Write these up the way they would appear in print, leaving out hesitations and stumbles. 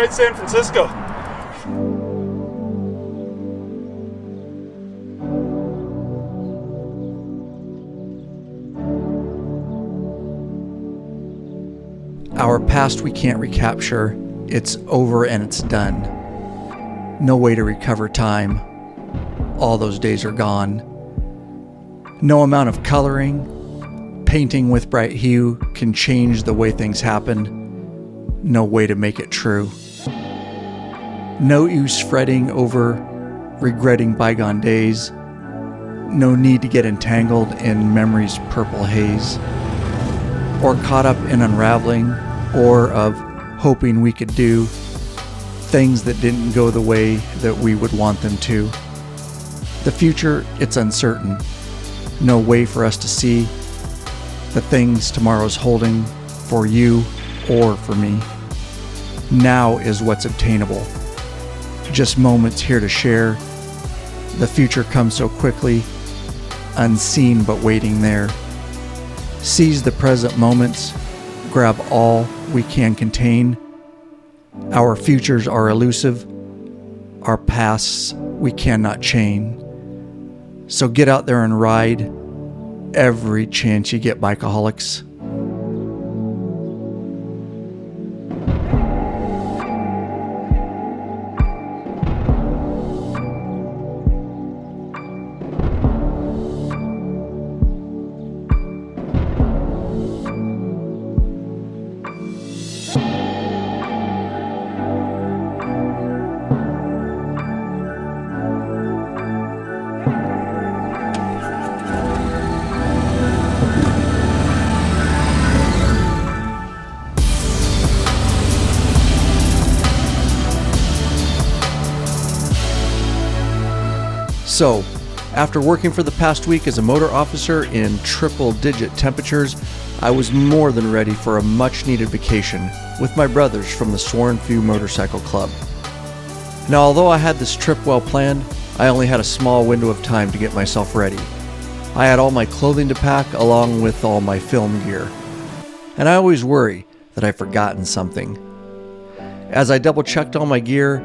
right, San Francisco. Our past we can't recapture. It's over and it's done. No way to recover time. All those days are gone. No amount of coloring, painting with bright hue can change the way things happen. No way to make it true. No use fretting over regretting bygone days. No need to get entangled in memory's purple haze, or caught up in unraveling, or of hoping we could do things that didn't go the way that we would want them to. The future, it's uncertain. No way for us to see the things tomorrow's holding for you or for me. Now is what's obtainable. Just moments here to share. The future comes so quickly, unseen but waiting there. Seize the present moments, grab all we can contain. Our futures are elusive, our pasts we cannot chain. So get out there and ride every chance you get, bikeaholics. So, after working for the past week as a motor officer in triple-digit temperatures, I was more than ready for a much-needed vacation with my brothers from the Sworn Few Motorcycle Club. Now, although I had this trip well planned, I only had a small window of time to get myself ready. I had all my clothing to pack along with all my film gear. And I always worry that I've forgotten something. As I double-checked all my gear,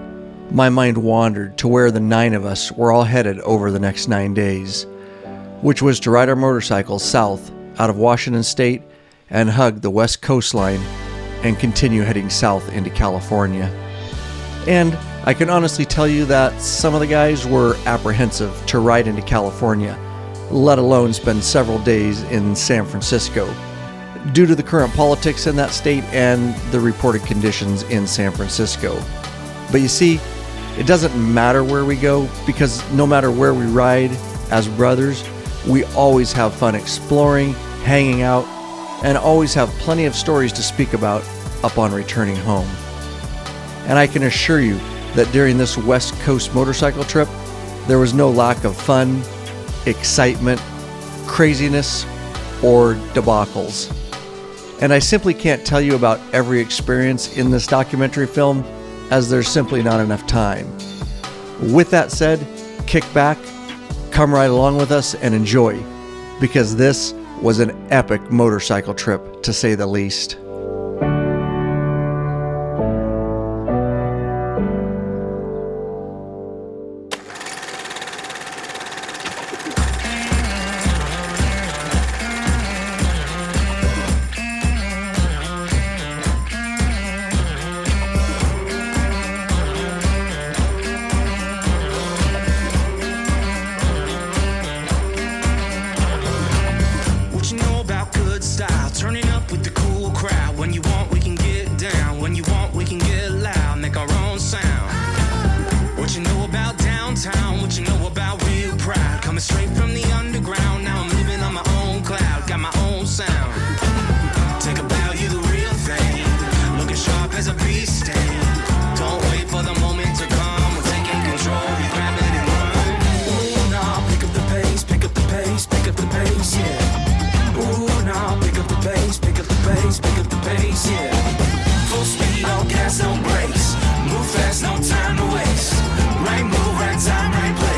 my mind wandered to where the 9 of us were all headed over the next 9 days, which was to ride our motorcycles south out of Washington State and hug the west coastline and continue heading south into California. And I can honestly tell you that some of the guys were apprehensive to ride into California, let alone spend several days in San Francisco, due to the current politics in that state and the reported conditions in San Francisco. But you see, it doesn't matter where we go, because no matter where we ride as brothers, we always have fun exploring, hanging out, and always have plenty of stories to speak about upon returning home. And I can assure you that during this West Coast motorcycle trip, there was no lack of fun, excitement, craziness, or debacles. And I simply can't tell you about every experience in this documentary film, as there's simply not enough time. With that said, kick back, come ride along with us and enjoy, because this was an epic motorcycle trip, to say the least.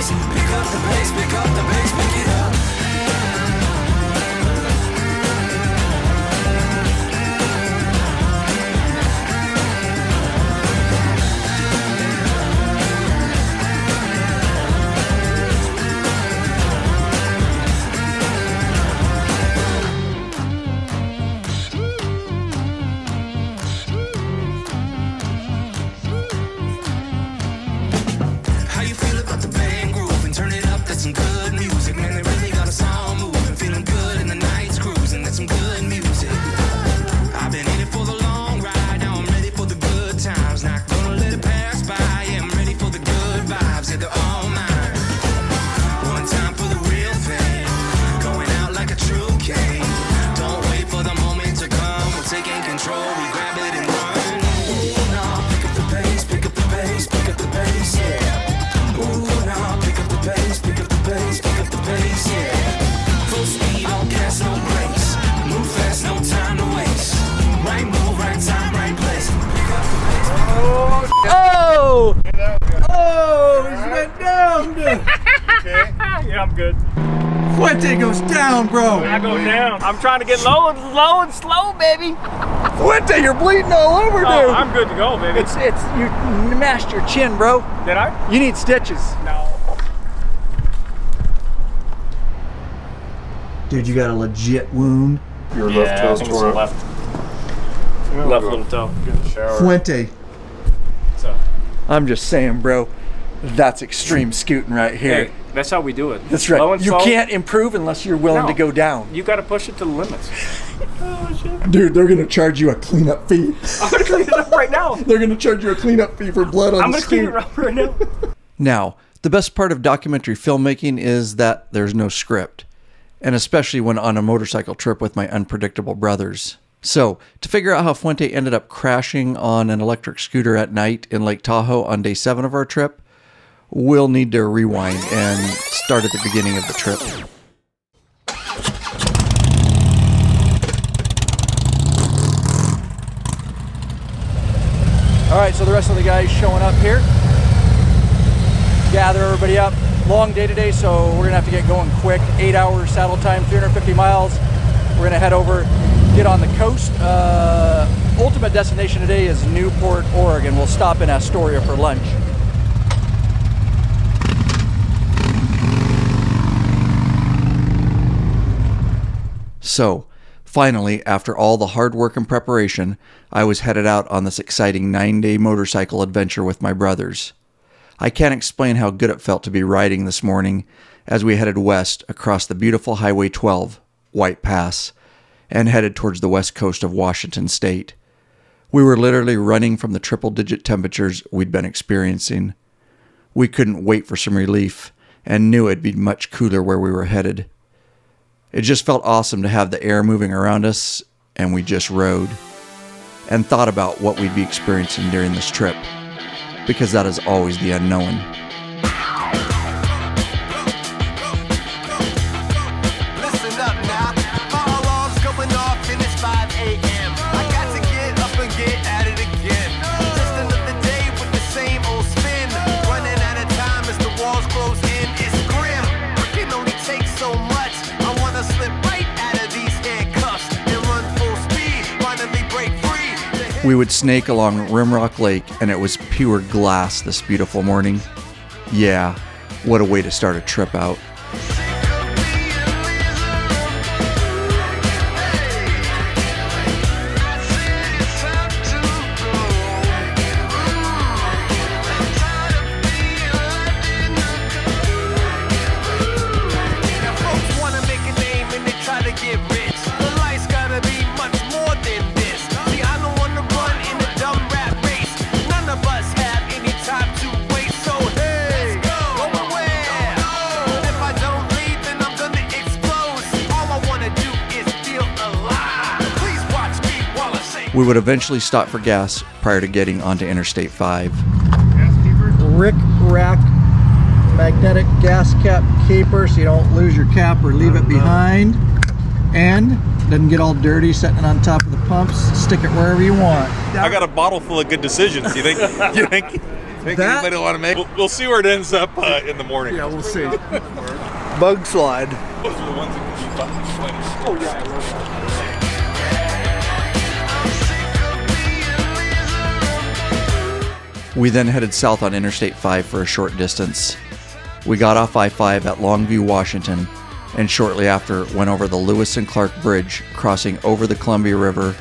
Pick up the pace, pick up the pace, pick it up. I'm good. Fuente goes down, bro. I go down. I'm trying to get low and slow, baby. Fuente, you're bleeding all over, dude. Oh, I'm good to go, baby. It's you mashed your chin, bro. Did I? You need stitches. No. Dude, you got a legit wound. Your left toe's tore up. Left little toe. Get in the shower. Fuente. So. I'm just saying, bro. That's extreme scooting right here. Hey, that's how we do it. That's right. Low and You slow. can't improve unless you're willing to go down. You got to push it to the limits. Oh, shit. Dude, they're gonna charge you a cleanup fee. I'm going to clean it up right now. They're gonna charge you a cleanup fee for blood on I'm the going to clean scoot. it up right now. Now, the best part of documentary filmmaking is that there's no script, and especially when on a motorcycle trip with my unpredictable brothers. So, to figure out how Fuente ended up crashing on an electric scooter at night in Lake Tahoe on day 7 of our trip, we'll need to rewind and start at the beginning of the trip. All right, so the rest of the guys showing up here. Gather everybody up. Long day today, so we're gonna have to get going quick. 8 hours saddle time, 350 miles. We're gonna head over, get on the coast. Ultimate destination today is Newport, Oregon. We'll stop in Astoria for lunch. So, finally, after all the hard work and preparation, I was headed out on this exciting 9-day motorcycle adventure with my brothers. I can't explain how good it felt to be riding this morning as we headed west across the beautiful Highway 12, White Pass, and headed towards the west coast of Washington State. We were literally running from the triple-digit temperatures we'd been experiencing. We couldn't wait for some relief and knew it'd be much cooler where we were headed. It just felt awesome to have the air moving around us, and we just rode and thought about what we'd be experiencing during this trip, because that is always the unknown. Listen up now, my alarm's going off and it's 5 a.m. I got to get up and get at it again. Just another day with the same old spin. Running out of time as the walls close in. It's grim, it can only take so much. I wanna slip right out of these handcuffs and run full speed, finally break free. We would snake along Rimrock Lake, and it was pure glass this beautiful morning. Yeah, what a way to start a trip out. Now folks wanna make a name and they try to get rich. But life's gotta be much more than this. See, I don't wanna run in a dumb rat race. None of us have any time to waste. So hey, going where? But if I don't leave, then I'm gonna explode. All I wanna do is feel alive. Please watch me while I say. We would eventually stop for gas prior to getting onto Interstate 5. RICKRAK magnetic gas cap keeper, so you don't lose your cap or leave it behind, and doesn't get all dirty sitting it on top of the pumps. Stick it wherever you want. I got a bottle full of good decisions. You think? You think That- anybody want to make? We'll see where it ends up in the morning. Yeah, we'll see. Bug slide. Those are the ones that can keep up. Oh, yeah, I love that. We then headed south on Interstate 5 for a short distance. We got off I-5 at Longview, Washington, and shortly after went over the Lewis and Clark Bridge, crossing over the Columbia River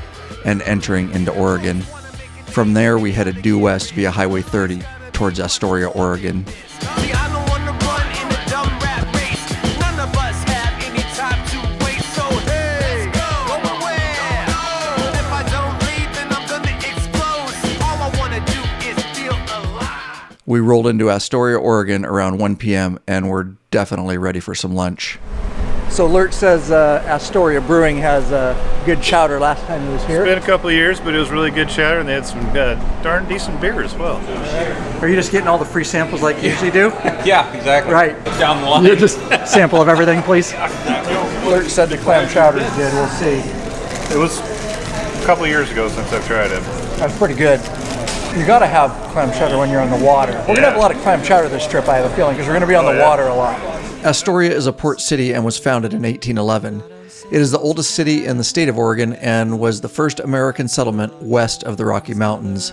and entering into Oregon. From there, we headed due west via Highway 30 towards Astoria, Oregon. See, I don't wanna run in a dumb rat race. None of us have any time to waste. So hey, going where? But if I don't leave, then I'm gonna explode. All I wanna do is feel alive. We rolled into Astoria, Oregon around 1 p.m. and we're definitely ready for some lunch. So Lurt says Astoria Brewing has good chowder last time he was here. It's been a couple of years, but it was really good chowder, and they had some darn decent beer as well. Are you just getting all the free samples like you usually do? Yeah, exactly. Right. Down the line. You just sample of everything, please. Lurt said the clam chowder is good. We'll see. It was a couple of years ago since I've tried it. That's pretty good. You got to have clam chowder when you're on the water. We're going to have a lot of clam chowder this trip, I have a feeling, because we're going to be on the water a lot. Astoria is a port city and was founded in 1811. It is the oldest city in the state of Oregon and was the first American settlement west of the Rocky Mountains.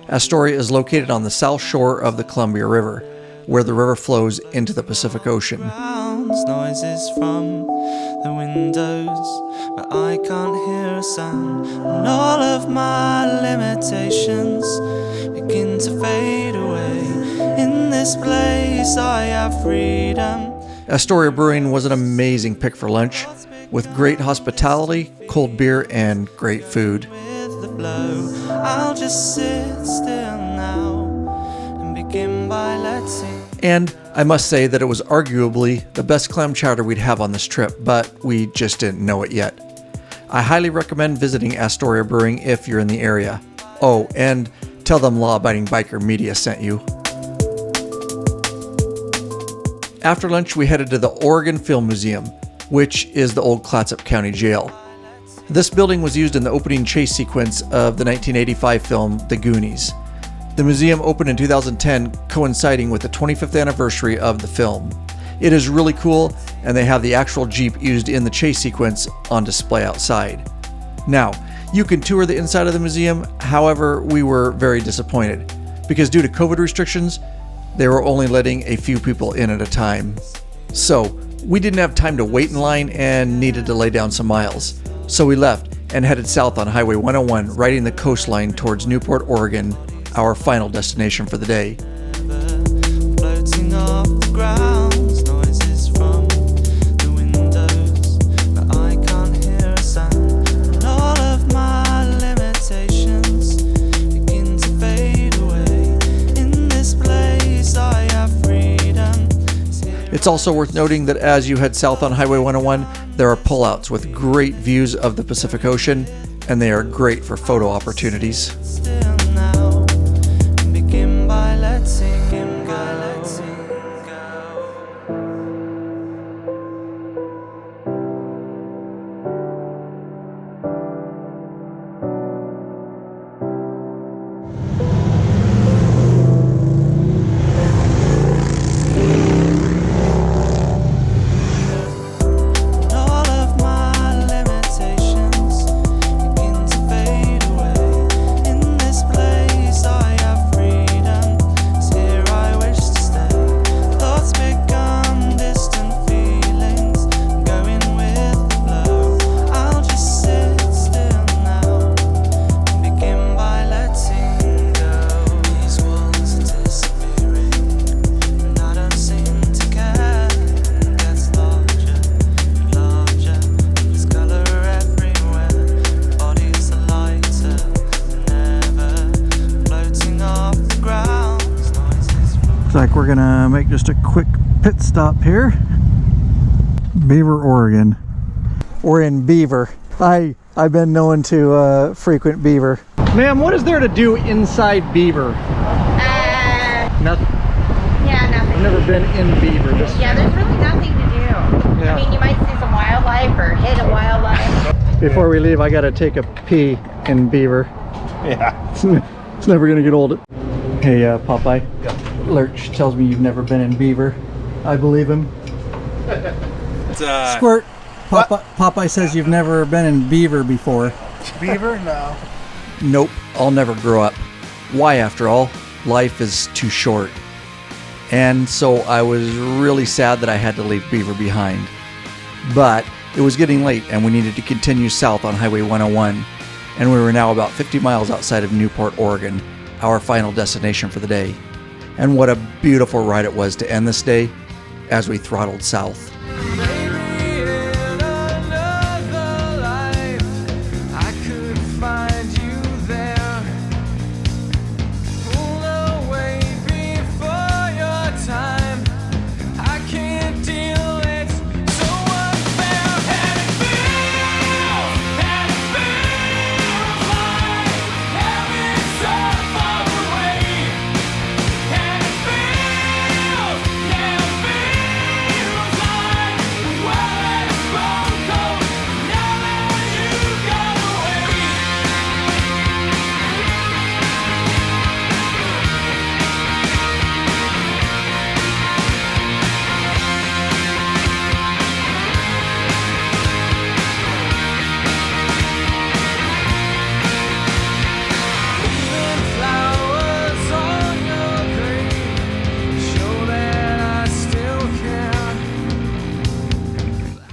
Astoria is located on the south shore of the Columbia River, where the river flows into the Pacific Ocean. Noises from the windows, but I can't hear a sound. And all of my limitations begin to fade away. In this place I have freedom. Astoria Brewing was an amazing pick for lunch, with great hospitality, cold beer, and great food. With the blow, I'll just sit still now and begin by letting. And I must say that it was arguably the best clam chowder we'd have on this trip, but we just didn't know it yet. I highly recommend visiting Astoria Brewing if you're in the area. Oh, and tell them Law Abiding Biker Media sent you. After lunch, we headed to the Oregon Film Museum, which is the old Clatsop County Jail. This building was used in the opening chase sequence of the 1985 film The Goonies. The museum opened in 2010, coinciding with the 25th anniversary of the film. It is really cool, and they have the actual Jeep used in the chase sequence on display outside. Now, you can tour the inside of the museum, however, we were very disappointed, because due to COVID restrictions, they were only letting a few people in at a time. So, we didn't have time to wait in line and needed to lay down some miles. So we left and headed south on Highway 101, riding the coastline towards Newport, Oregon, our final destination for the day. Floating off the ground, noises from the windows, but I can't hear a sound. And all of my limitations begin to fade away. In this place I have freedom. It's also worth noting that as you head south on Highway 101, there are pullouts with great views of the Pacific Ocean, and they are great for photo opportunities. Still now, and begin by letting him go. Looks like we're gonna make just a quick pit stop here. Beaver, Oregon. We're in Beaver. I've been known to frequent Beaver. Ma'am, what is there to do inside Beaver? Nothing. Yeah, nothing. I've never been in Beaver. Yeah, there's really nothing to do. Yeah. I mean, you might see some wildlife or hit a wildlife. Before we leave, I gotta take a pee in Beaver. Yeah. It's never gonna get old. Hey, Popeye. Yeah. Lurch tells me you've never been in Beaver. I believe him. Squirt. Popeye says you've never been in Beaver before. Beaver? No. Nope, I'll never grow up. Why, after all? Life is too short. And so I was really sad that I had to leave Beaver behind. But it was getting late and we needed to continue south on Highway 101. And we were now about 50 miles outside of Newport, Oregon, our final destination for the day. And what a beautiful ride it was to end this day as we throttled south.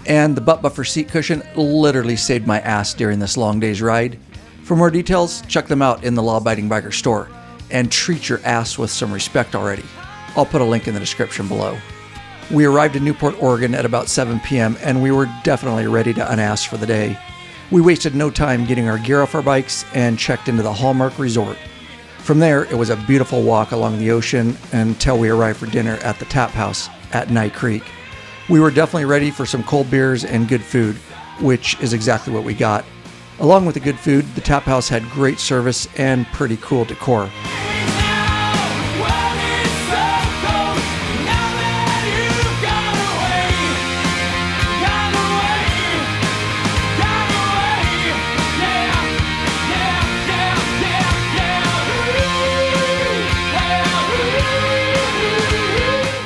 And the butt buffer seat cushion literally saved my ass during this long day's ride. For more details, check them out in the Law Abiding Biker store. And treat your ass with some respect already. I'll put a link in the description below. We arrived in Newport, Oregon at about 7 p.m. and we were definitely ready to unass for the day. We wasted no time getting our gear off our bikes and checked into the Hallmark Resort. From there, it was a beautiful walk along the ocean until we arrived for dinner at the Tap House at Nye Creek. We were definitely ready for some cold beers and good food, which is exactly what we got. Along with the good food, the Tap House had great service and pretty cool decor.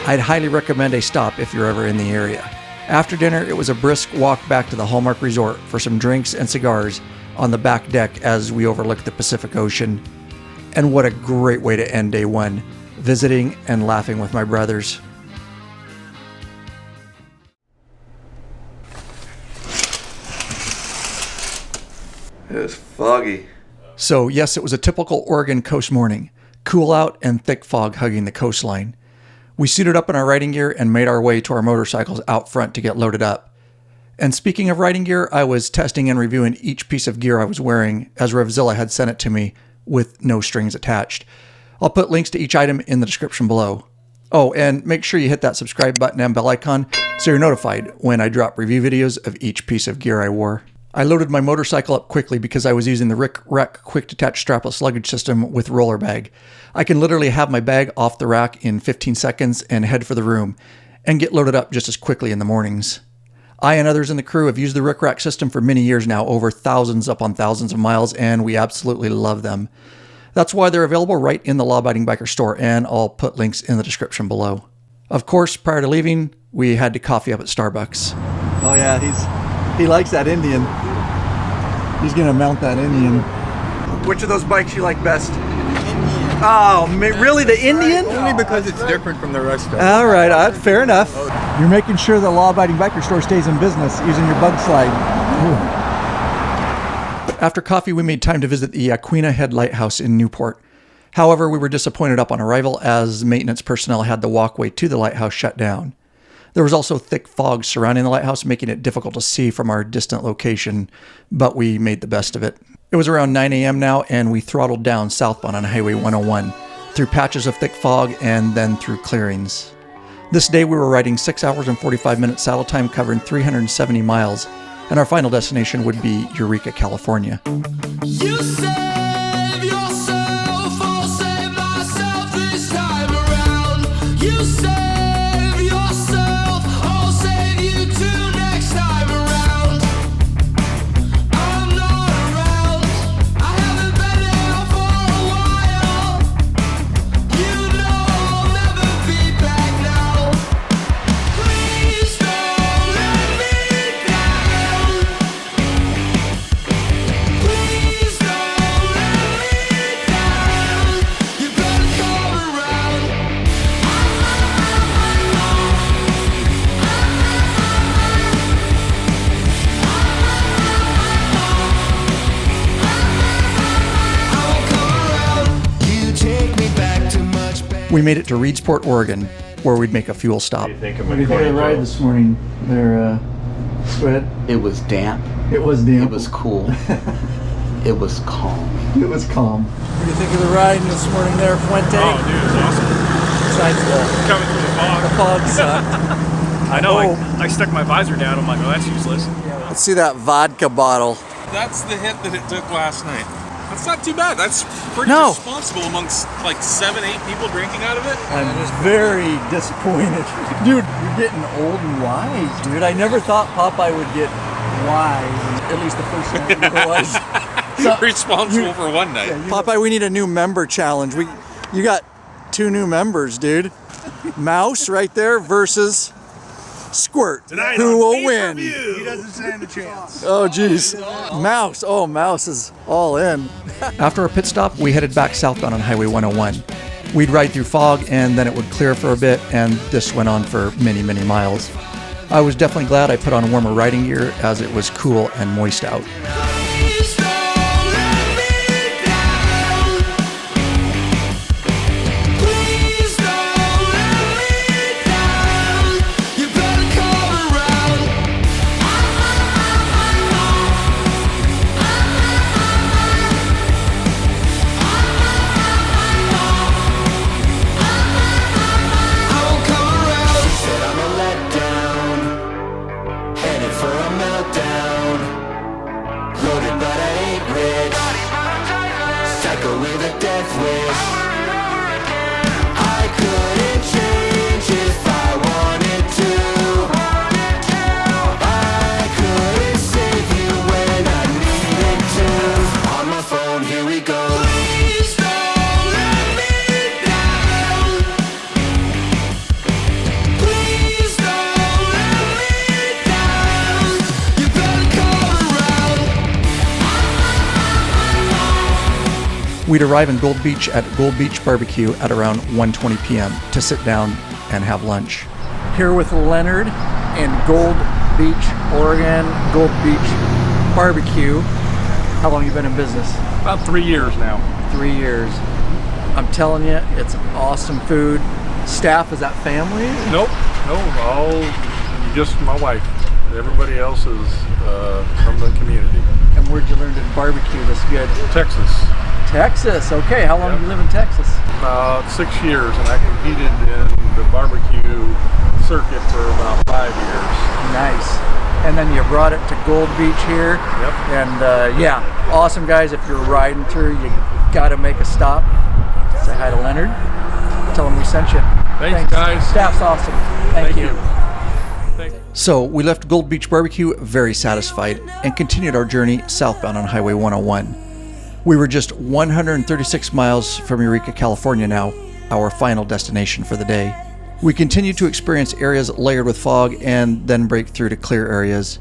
I'd highly recommend a stop if you're ever in the area. After dinner, it was a brisk walk back to the Hallmark Resort for some drinks and cigars on the back deck as we overlooked the Pacific Ocean. And what a great way to end day one, visiting and laughing with my brothers. It was foggy. So yes, it was a typical Oregon coast morning. Cool out and thick fog hugging the coastline. We suited up in our riding gear and made our way to our motorcycles out front to get loaded up. And speaking of riding gear, I was testing and reviewing each piece of gear I was wearing as Revzilla had sent it to me with no strings attached. I'll put links to each item in the description below. Oh, and make sure you hit that subscribe button and bell icon so you're notified when I drop review videos of each piece of gear I wore. I loaded my motorcycle up quickly because I was using the RICKRAK quick detach strapless luggage system with roller bag. I can literally have my bag off the rack in 15 seconds and head for the room and get loaded up just as quickly in the mornings. I and others in the crew have used the RICKRAK system for many years now, over thousands upon thousands of miles, and we absolutely love them. That's why they're available right in the Law Abiding Biker store, and I'll put links in the description below. Of course, prior to leaving, we had to coffee up at Starbucks. Oh yeah, he likes that Indian. He's gonna mount that Indian. Which of those bikes you like best? Oh, really, the Indian? Only because it's different from the rest of them. All right, fair enough. You're making sure the Law Abiding Biker store stays in business using your bug slide. Ooh. After coffee, we made time to visit the Aquina Head Lighthouse in Newport. However, we were disappointed upon arrival as maintenance personnel had the walkway to the lighthouse shut down. There was also thick fog surrounding the lighthouse, making it difficult to see from our distant location, but we made the best of it. It was around 9 a.m. now, and we throttled down southbound on Highway 101, through patches of thick fog and then through clearings. This day we were riding 6 hours and 45 minutes saddle time, covering 370 miles, and our final destination would be Eureka, California. You save yourself, I'll save myself this time around. You save yourself, I'll save you too next time around. I'm not around, I haven't been here for a while. You know I'll never be back now. Please don't let me down. Please don't let me down. You better come around. I'll come around. You take me back to much better. We made it to Reedsport, Oregon, where we'd make a fuel stop. What do you think of the ride this morning there, Squid? It was damp. It was damp. It was cool. It was calm. It was calm. What do you think of the ride this morning there, Fuente? Oh, dude, it was awesome. Besides Coming through the fog. the fog sucked. I know. Oh. I stuck my visor down. I'm like, oh, that's useless. Let's see that vodka bottle. That's the hit that it took last night. That's not too bad. That's pretty No. responsible amongst like 7-8 people drinking out of it. I'm just very disappointed. Dude, you're getting old and wise, dude. I never thought Popeye would get wise, at least the first night he was. So, Responsible for one night. Popeye, we need a new member challenge. You got 2 new members, dude. Mouse right there versus Squirt. Who will win? He doesn't stand a chance. Oh, geez. Mouse. Oh, Mouse is all in. After our pit stop, we headed back southbound on Highway 101. We'd ride through fog, and then it would clear for a bit, and this went on for many, many miles. I was definitely glad I put on warmer riding gear as it was cool and moist out. We'd arrive in Gold Beach at Gold Beach Barbecue at around 1:20 p.m. to sit down and have lunch. Here with Leonard in Gold Beach, Oregon, Gold Beach Barbecue. How long have you been in business? About 3 years now. 3 years. I'm telling you, it's awesome food. Staff, is that family? Nope, no, all just my wife. Everybody else is from the community. And where'd you learn to barbecue this good? Texas. Texas, okay. How long have you lived in Texas? About 6 years, and I competed in the barbecue circuit for about 5 years. Nice. And then you brought it to Gold Beach here. Yep. And yeah, awesome guys. If you're riding through, you gotta make a stop. Say hi to Leonard. Tell him we sent you. Thanks guys. Staff's awesome. Thank you. So we left Gold Beach Barbecue very satisfied and continued our journey southbound on Highway 101. We were just 136 miles from Eureka, California now, our final destination for the day. We continued to experience areas layered with fog and then break through to clear areas.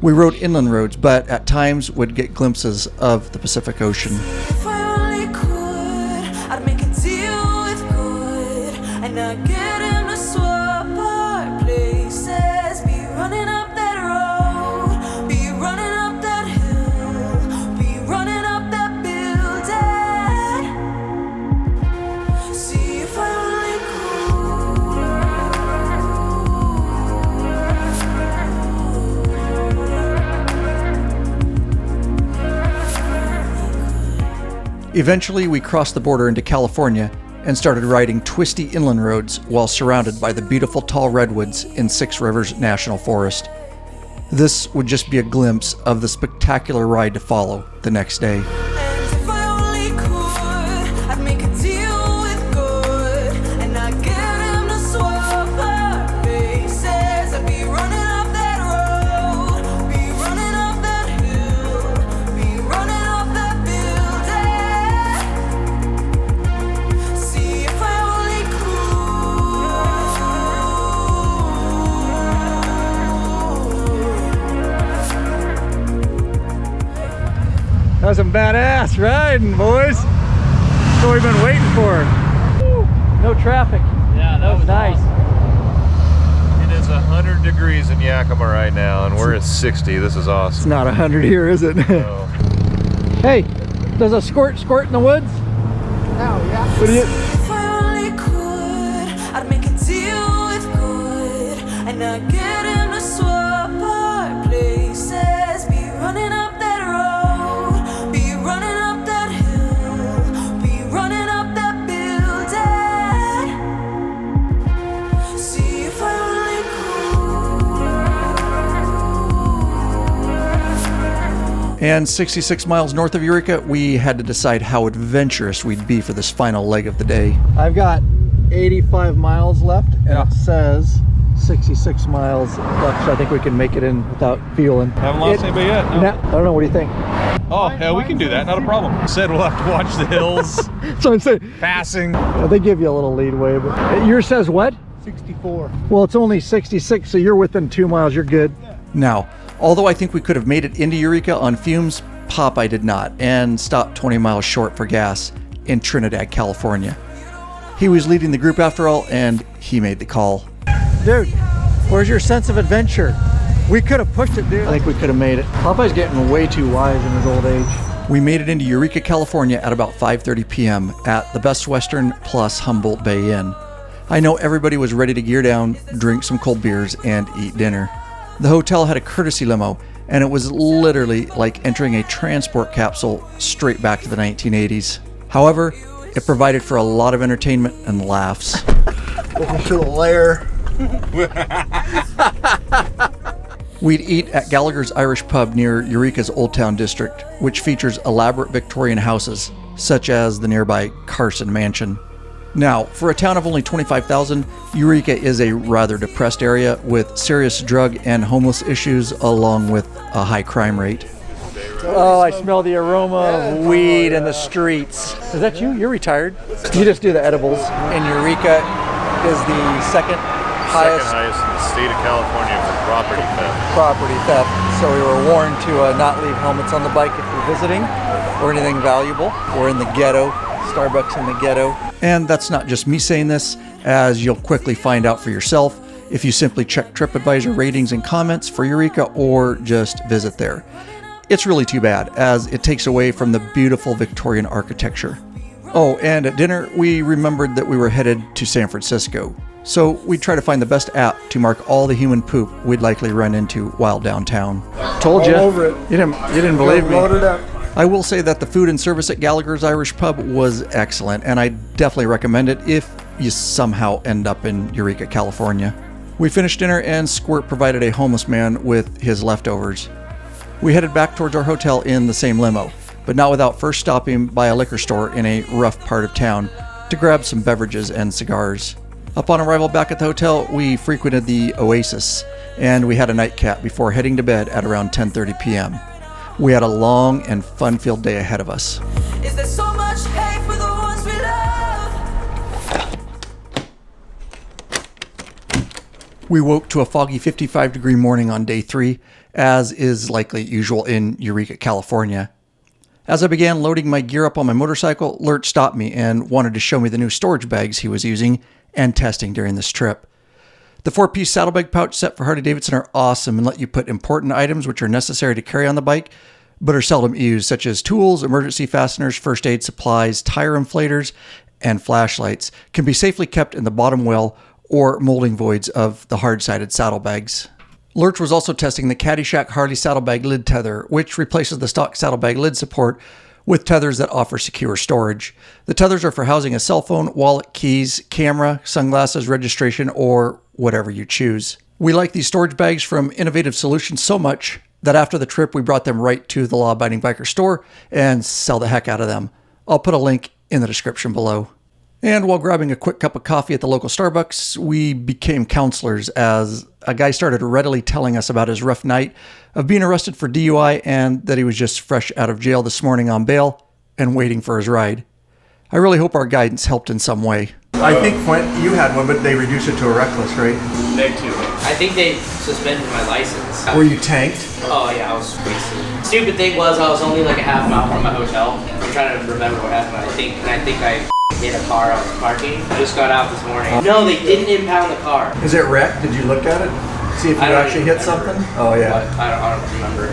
We rode inland roads, but at times would get glimpses of the Pacific Ocean. If I only could, I'd make a deal with good, and I'd get him to swap our places. Be running up that road, be running up that hill, be running up that building. See if I only Eventually, we crossed the border into California and started riding twisty inland roads while surrounded by the beautiful tall redwoods in Six Rivers National Forest. This would just be a glimpse of the spectacular ride to follow the next day. If I only could, I'd make a deal with good, and I'd get him to swap our faces. I'd be running up that road, be running up that hill, be running up that building. See if I only That was some badass riding, boys. That's what we've been waiting for. Woo. No traffic. Yeah, that was nice. It is 100 degrees in Yakima right now, and we're at 60. This is It's awesome. not 100 here, is it? No. Hey, does a squirt in the woods? No, yeah. What do you? If I only could, I'd make a deal with good, and I'd get him to swap our places. Be running up that road, be running up that hill, be running up that building. See if I only could. And 66 miles north of Eureka, we had to decide how adventurous we'd be for this final leg of the day. I've got 85 miles left, and it says 66 miles left, so I think we can make it in without fueling. Haven't lost anybody yet. No. I don't know, what do you think? Oh, yeah, we can do that. Not a problem. Said we'll have to watch the hills. So I'm saying, Passing. they give you a little leadway, but yours says what? 64. Well, it's only 66, so you're within 2 miles, you're good. Now, although I think we could have made it into Eureka on fumes, Popeye did not, and stopped 20 miles short for gas in Trinidad, California. He was leading the group after all, and he made the call. Dude, Where's your sense of adventure? We could have pushed it, dude. I think we could have made it. Popeye's getting way too wise in his old age. We made it into Eureka, California at about 5:30 p.m. at the Best Western plus Humboldt Bay Inn. I know everybody was ready to gear down, drink some cold beers, and eat dinner. The hotel had a courtesy limo, and it was literally like entering a transport capsule straight back to the 1980s. However, it provided for a lot of entertainment and laughs. Welcome to the lair. We'd eat at Gallagher's Irish Pub near Eureka's Old Town District, which features elaborate Victorian houses, such as the nearby Carson Mansion. Now, for a town of only 25,000, Eureka is a rather depressed area with serious drug and homeless issues along with a high crime rate. Oh, I smell the aroma of weed in the streets. Is that you? You're retired. You just do the edibles. And Eureka is the second highest in the state of California for property theft. So we were warned to not leave helmets on the bike if you're visiting or anything valuable. We're in the ghetto, Starbucks in the ghetto. And that's not just me saying this, as you'll quickly find out for yourself if you simply check TripAdvisor ratings and comments for Eureka or just visit there. It's really too bad, as it takes away from the beautiful Victorian architecture. Oh, and at dinner, we remembered that we were headed to San Francisco. So we try to find the best app to mark all the human poop we'd likely run into while downtown. Told you. All over it. You didn't believe me. Load it up. I will say that the food and service at Gallagher's Irish Pub was excellent, and I definitely recommend it if you somehow end up in Eureka, California. We finished dinner and Squirt provided a homeless man with his leftovers. We headed back towards our hotel in the same limo, but not without first stopping by a liquor store in a rough part of town to grab some beverages and cigars. Upon arrival back at the hotel, we frequented the Oasis, and we had a nightcap before heading to bed at around 10:30 p.m. We had a long and fun-filled day ahead of us. Is there so much hate for the ones we love? We woke to a foggy 55-degree morning on day 3, as is likely usual in Eureka, California. As I began loading my gear up on my motorcycle, Lurt stopped me and wanted to show me the new storage bags he was using and testing during this trip. The 4-piece saddlebag pouch set for Harley-Davidson are awesome and let you put important items which are necessary to carry on the bike, but are seldom used, such as tools, emergency fasteners, first aid supplies, tire inflators, and flashlights, can be safely kept in the bottom well or molding voids of the hard-sided saddlebags. Lurch was also testing the Caddyshack Harley saddlebag lid tether, which replaces the stock saddlebag lid support with tethers that offer secure storage. The tethers are for housing a cell phone, wallet, keys, camera, sunglasses, registration, or whatever you choose. We like these storage bags from Innovative Solutions so much that after the trip we brought them right to the Law Abiding Biker store and sell the heck out of them. I'll put a link in the description below. And while grabbing a quick cup of coffee at the local Starbucks, we became counselors as a guy started readily telling us about his rough night of being arrested for DUI and that he was just fresh out of jail this morning on bail and waiting for his ride. I really hope our guidance helped in some way. I think, Quint, you had one, but they reduced it to a reckless, right? They too. I think they suspended my license. Were you tanked? Oh yeah, I was wasted. Stupid thing was I was only like a half mile from my hotel. I'm trying to remember what happened. I think I hit a car I was parking. I just got out this morning. No, they didn't impound the car. Is it wrecked? Did you look at it? See if you actually hit something? Oh yeah. I don't remember.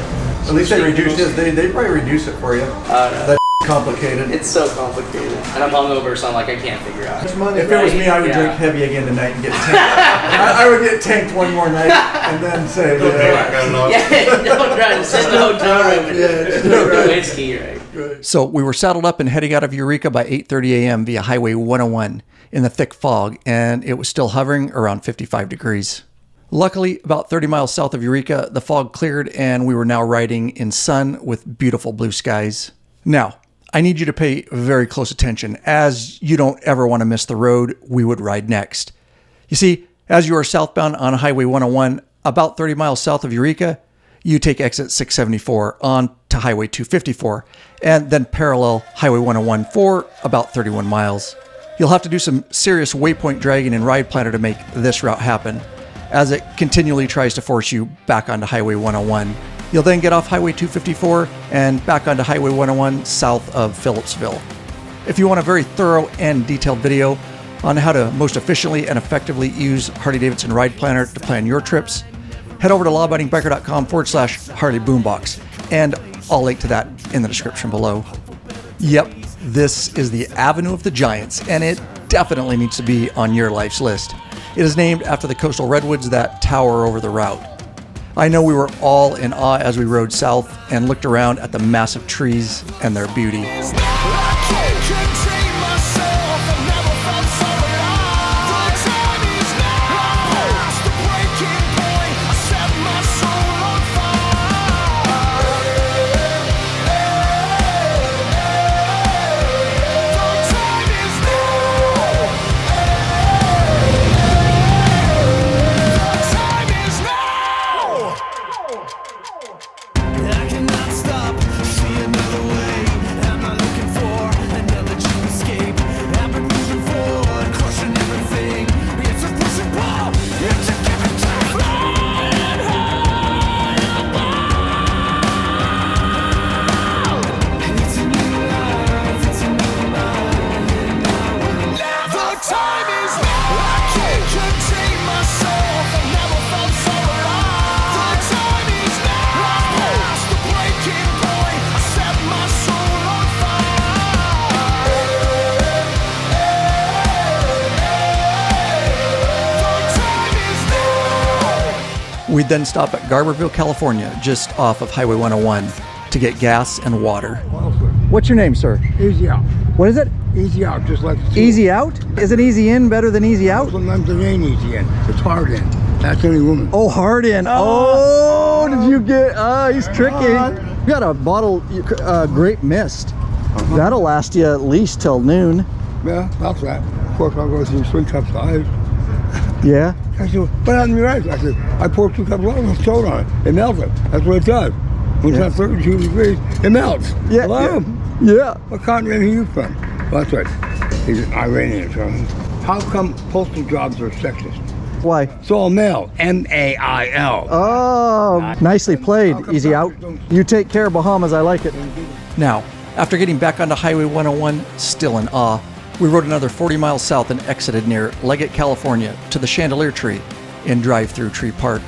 At least they reduced it. They probably reduced it for you. That's complicated. It's so complicated. And I'm hungover, so I'm like, I can't figure out. If it was me, I would drink heavy again tonight and get tanked. I would get tanked one more night and then say, don't try to sit in the hotel room and drink whiskey, right? So we were saddled up and heading out of Eureka by 8:30 a.m. via Highway 101 in the thick fog, and it was still hovering around 55 degrees. Luckily, about 30 miles south of Eureka, the fog cleared and we were now riding in sun with beautiful blue skies. Now, I need you to pay very close attention, as you don't ever want to miss the road we would ride next. You see, as you are southbound on Highway 101, about 30 miles south of Eureka, you take exit 674 on to Highway 254, and then parallel Highway 101 for about 31 miles. You'll have to do some serious waypoint dragging and ride planner to make this route happen, as it continually tries to force you back onto Highway 101. You'll then get off Highway 254 and back onto Highway 101 south of Phillipsville. If you want a very thorough and detailed video, on how to most efficiently and effectively use Harley-Davidson Ride Planner to plan your trips, head over to lawabidingbiker.com/Harley Boombox, and I'll link to that in the description below. Yep, this is the Avenue of the Giants, and it definitely needs to be on your life's list. It is named after the coastal redwoods that tower over the route. I know we were all in awe as we rode south and looked around at the massive trees and their beauty. We'd then stop at Garberville, California, just off of Highway 101, to get gas and water. What's your name, sir? Easy out. What is it? Easy out, just like Easy out? Isn't easy in better than easy out? Sometimes it ain't easy in. It's hard in. That's any woman. Oh, hard in. Oh, did you get? He's tricky. You got a bottle grape mist. That'll last you at least till noon. Yeah, that's that. Of course, I'll go through 3 cups of ice. Yeah. I said, what happened to your ice? I said, I poured 2 cups of water with soda on it. It melted. That's what it does. When it's at 32 degrees, it melts. Yeah. Hello? Yeah. What continent are you from? Well, that's right. He's an Iranian. So how come postal jobs are sexist? Why? It's all male. M-A-I-L. Oh, nicely played. Easy out. You take care, Bahamas. I like it. Now, after getting back onto Highway 101, still in awe, we rode another 40 miles south and exited near Leggett, California, to the Chandelier Tree in Drive-Thru Tree Park.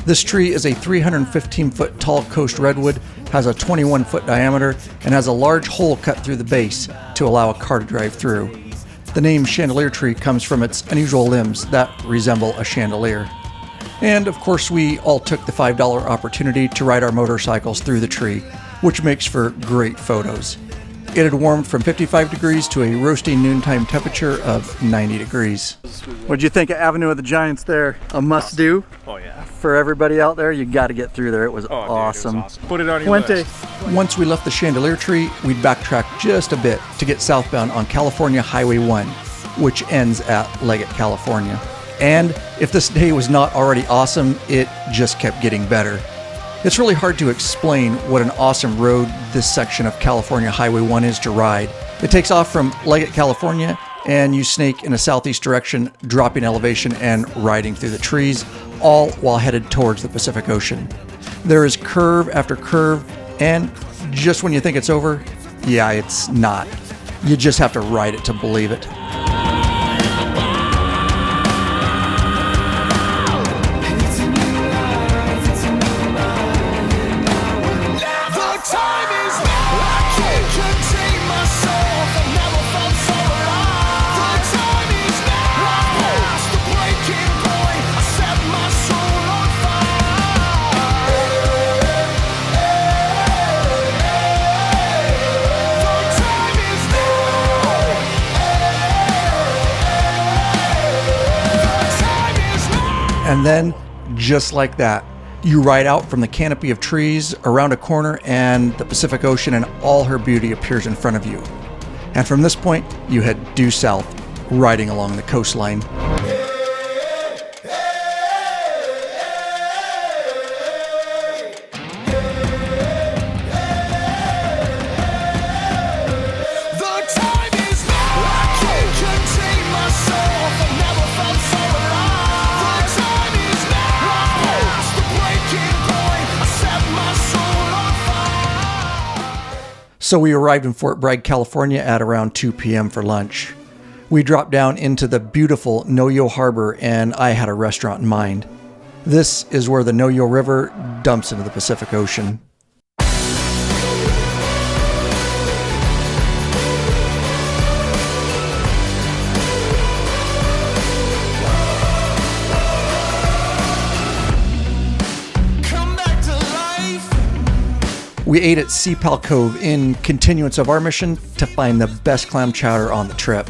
This tree is a 315-foot tall coast redwood, has a 21-foot diameter, and has a large hole cut through the base to allow a car to drive through. The name Chandelier Tree comes from its unusual limbs that resemble a chandelier. And of course, we all took the $5 opportunity to ride our motorcycles through the tree, which makes for great photos. It had warmed from 55 degrees to a roasting noontime temperature of 90 degrees. What'd you think of Avenue of the Giants there? A must-do? Oh, yeah. For everybody out there, you got to get through there. It was awesome. Dude, it was awesome. Put it on your list. Once we left the Chandelier Tree, we'd backtrack just a bit to get southbound on California Highway 1, which ends at Leggett, California. And if this day was not already awesome, it just kept getting better. It's really hard to explain what an awesome road this section of California Highway 1 is to ride. It takes off from Leggett, California, and you snake in a southeast direction, dropping elevation and riding through the trees, all while headed towards the Pacific Ocean. There is curve after curve, and just when you think it's over, yeah, it's not. You just have to ride it to believe it. And then, just like that, you ride out from the canopy of trees around a corner and the Pacific Ocean and all her beauty appears in front of you. And from this point, you head due south, riding along the coastline. So we arrived in Fort Bragg, California at around 2 p.m. for lunch. We dropped down into the beautiful Noyo Harbor, and I had a restaurant in mind. This is where the Noyo River dumps into the Pacific Ocean. We ate at Sea-Pal Cove in continuance of our mission to find the best clam chowder on the trip.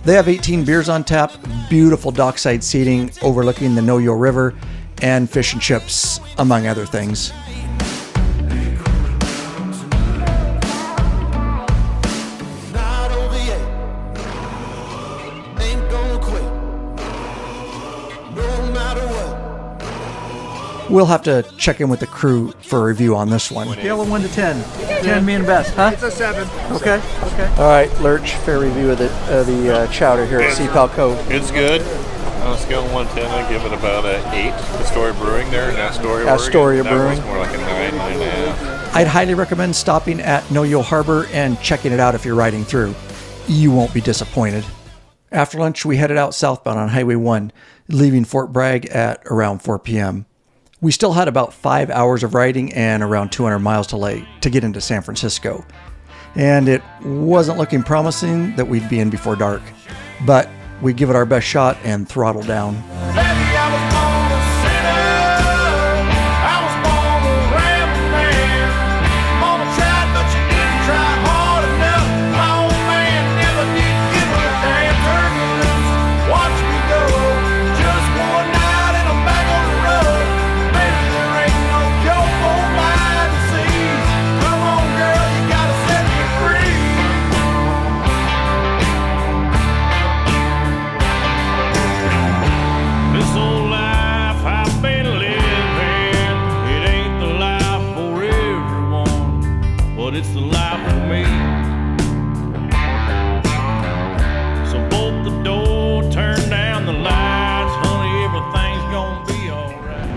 They have 18 beers on tap, beautiful dockside seating overlooking the Noyo River, and fish and chips, among other things. We'll have to check in with the crew for a review on this one. Scale of 1 to 10. 10 being best, huh? It's a 7. Okay. All right, Lurch, fair review of the chowder here at Sea-Pal Cove. It's good. On a scale of 1 to 10, I give it about an 8. Astoria Brewing there in Astoria, Oregon. Astoria That Brewing. was more like a 9, 9.5. I'd highly recommend stopping at Noyo Harbor and checking it out if you're riding through. You won't be disappointed. After lunch, we headed out southbound on Highway 1, leaving Fort Bragg at around 4 p.m. We still had about 5 hours of riding and around 200 miles to get into San Francisco. And it wasn't looking promising that we'd be in before dark. But we'd give it our best shot and throttle down.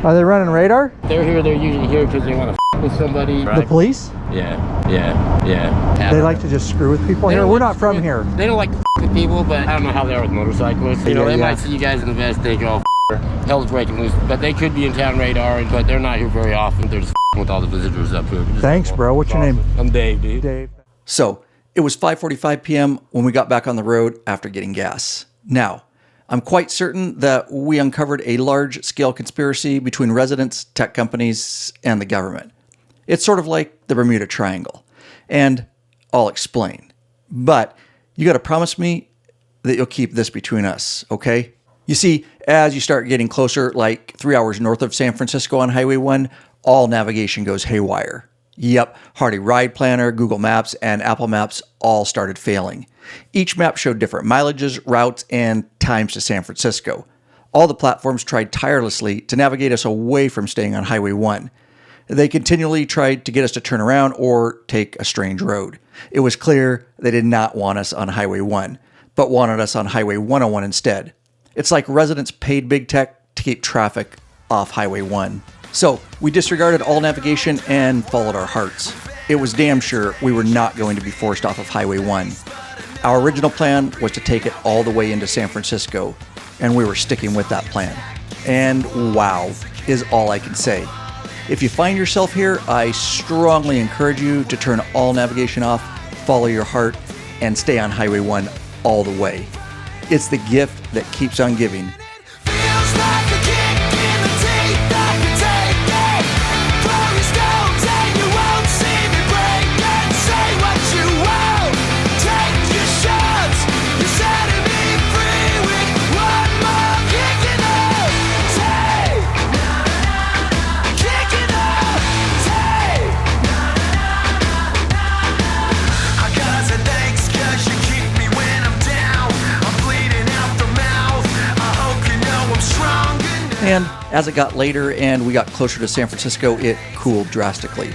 Are they running radar? They're usually here because they want to with somebody. The police? Yeah. They like to just screw with people here? We're not from here. They don't like to with people, but I don't know how they are with motorcyclists. You know, they might see you guys in the vest, think, oh, hell's breaking loose. But they could be in town radar, but they're not here very often. They're just with all the visitors up here. Thanks, bro. What's your name? I'm Dave, dude. Dave. So, it was 5:45 p.m. when we got back on the road after getting gas. Now, I'm quite certain that we uncovered a large-scale conspiracy between residents, tech companies, and the government. It's sort of like the Bermuda Triangle. And I'll explain. But you got to promise me that you'll keep this between us, okay? You see, as you start getting closer, like 3 hours north of San Francisco on Highway 1, all navigation goes haywire. Yep, Harley Ride Planner, Google Maps, and Apple Maps all started failing. Each map showed different mileages, routes, and times to San Francisco. All the platforms tried tirelessly to navigate us away from staying on Highway 1. They continually tried to get us to turn around or take a strange road. It was clear they did not want us on Highway 1, but wanted us on Highway 101 instead. It's like residents paid big tech to keep traffic off Highway 1. So we disregarded all navigation and followed our hearts. It was damn sure we were not going to be forced off of Highway 1. Our original plan was to take it all the way into San Francisco, and we were sticking with that plan. And wow is all I can say. If you find yourself here, I strongly encourage you to turn all navigation off, follow your heart, and stay on Highway 1 all the way. It's the gift that keeps on giving. And as it got later and we got closer to San Francisco, it cooled drastically.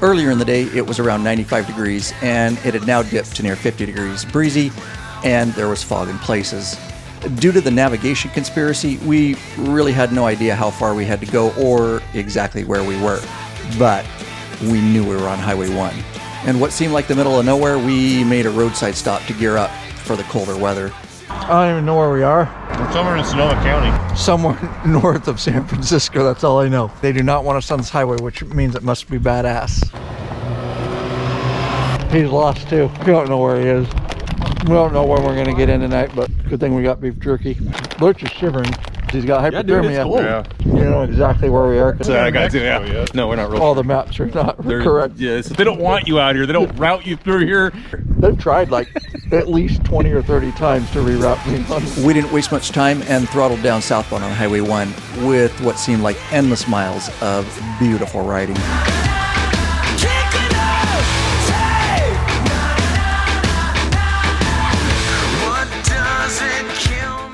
Earlier in the day, it was around 95 degrees, and it had now dipped to near 50 degrees breezy, and there was fog in places. Due to the navigation conspiracy, we really had no idea how far we had to go or exactly where we were. But we knew we were on Highway 1. And what seemed like the middle of nowhere, we made a roadside stop to gear up for the colder weather. I don't even know where we are. We're somewhere in Sonoma County. Somewhere north of San Francisco, that's all I know. They do not want us on this highway, which means it must be badass. He's lost too. We don't know where he is. We don't know where we're gonna get in tonight, but good thing we got beef jerky. Lurch is shivering. He's got hypothermia. Yeah, dude, it's cold. You know exactly where we are. I got to, yeah. No, we're not real. All the maps are not correct. Yes, they don't want you out here. They don't route you through here. They've tried like at least 20 or 30 times to reroute me. We didn't waste much time and throttled down southbound on Highway 1 with what seemed like endless miles of beautiful riding.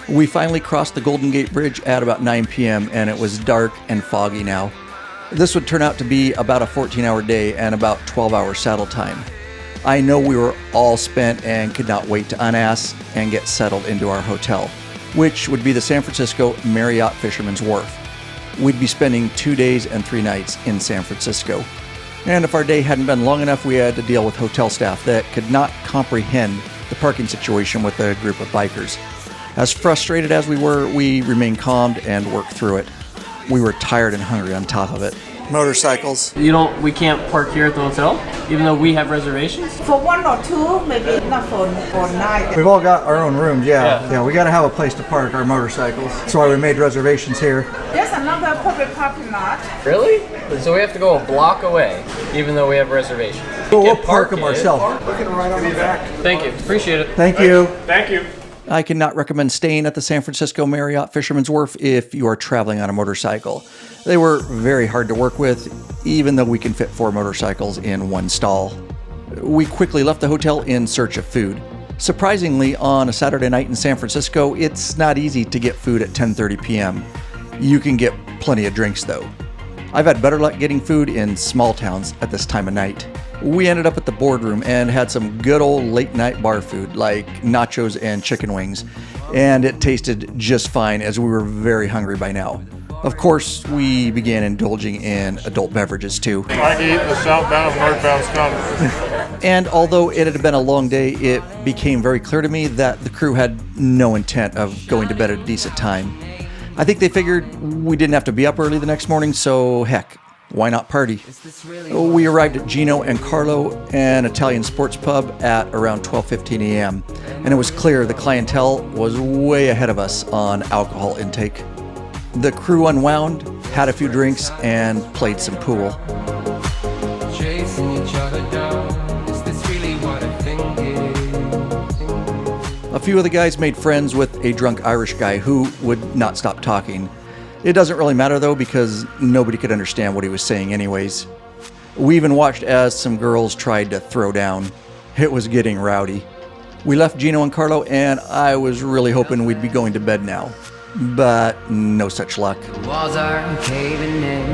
We finally crossed the Golden Gate Bridge at about 9 p.m. and it was dark and foggy now. This would turn out to be about a 14-hour day and about 12-hour saddle time. I know we were all spent and could not wait to unass and get settled into our hotel, which would be the San Francisco Marriott Fisherman's Wharf. We'd be spending 2 days and 3 nights in San Francisco. And if our day hadn't been long enough, we had to deal with hotel staff that could not comprehend the parking situation with a group of bikers. As frustrated as we were, we remained calm and worked through it. We were tired and hungry on top of it. Motorcycles. We can't park here at the hotel, even though we have reservations? For 1 or 2, maybe not for night. We've all got our own rooms, yeah. We got to have a place to park our motorcycles. That's why we made reservations here. There's another public parking lot. Really? So we have to go a block away, even though we have reservations? We'll park them ourselves. We're gonna ride on the back. Thank you, appreciate it. Thank you. Thank you. I cannot recommend staying at the San Francisco Marriott Fisherman's Wharf if you are traveling on a motorcycle. They were very hard to work with, even though we can fit 4 motorcycles in 1 stall. We quickly left the hotel in search of food. Surprisingly, on a Saturday night in San Francisco, it's not easy to get food at 10:30 p.m. You can get plenty of drinks though. I've had better luck getting food in small towns at this time of night. We ended up at the boardroom and had some good old late night bar food like nachos and chicken wings, and it tasted just fine as we were very hungry by now. Of course, we began indulging in adult beverages too. I can eat the southbound northbound continent. And although it had been a long day, it became very clear to me that the crew had no intent of going to bed at a decent time. I think they figured we didn't have to be up early the next morning, so heck, why not party? We arrived at Gino and Carlo, an Italian sports pub, at around 12:15 a.m. And it was clear the clientele was way ahead of us on alcohol intake. The crew unwound, had a few drinks, and played some pool. Chasing each other down. Is this really what I think it is? A few of the guys made friends with a drunk Irish guy who would not stop talking. It doesn't really matter though, because nobody could understand what he was saying anyways. We even watched as some girls tried to throw down. It was getting rowdy. We left Gino and Carlo, and I was really hoping we'd be going to bed now. But no such luck. Walls are caving in,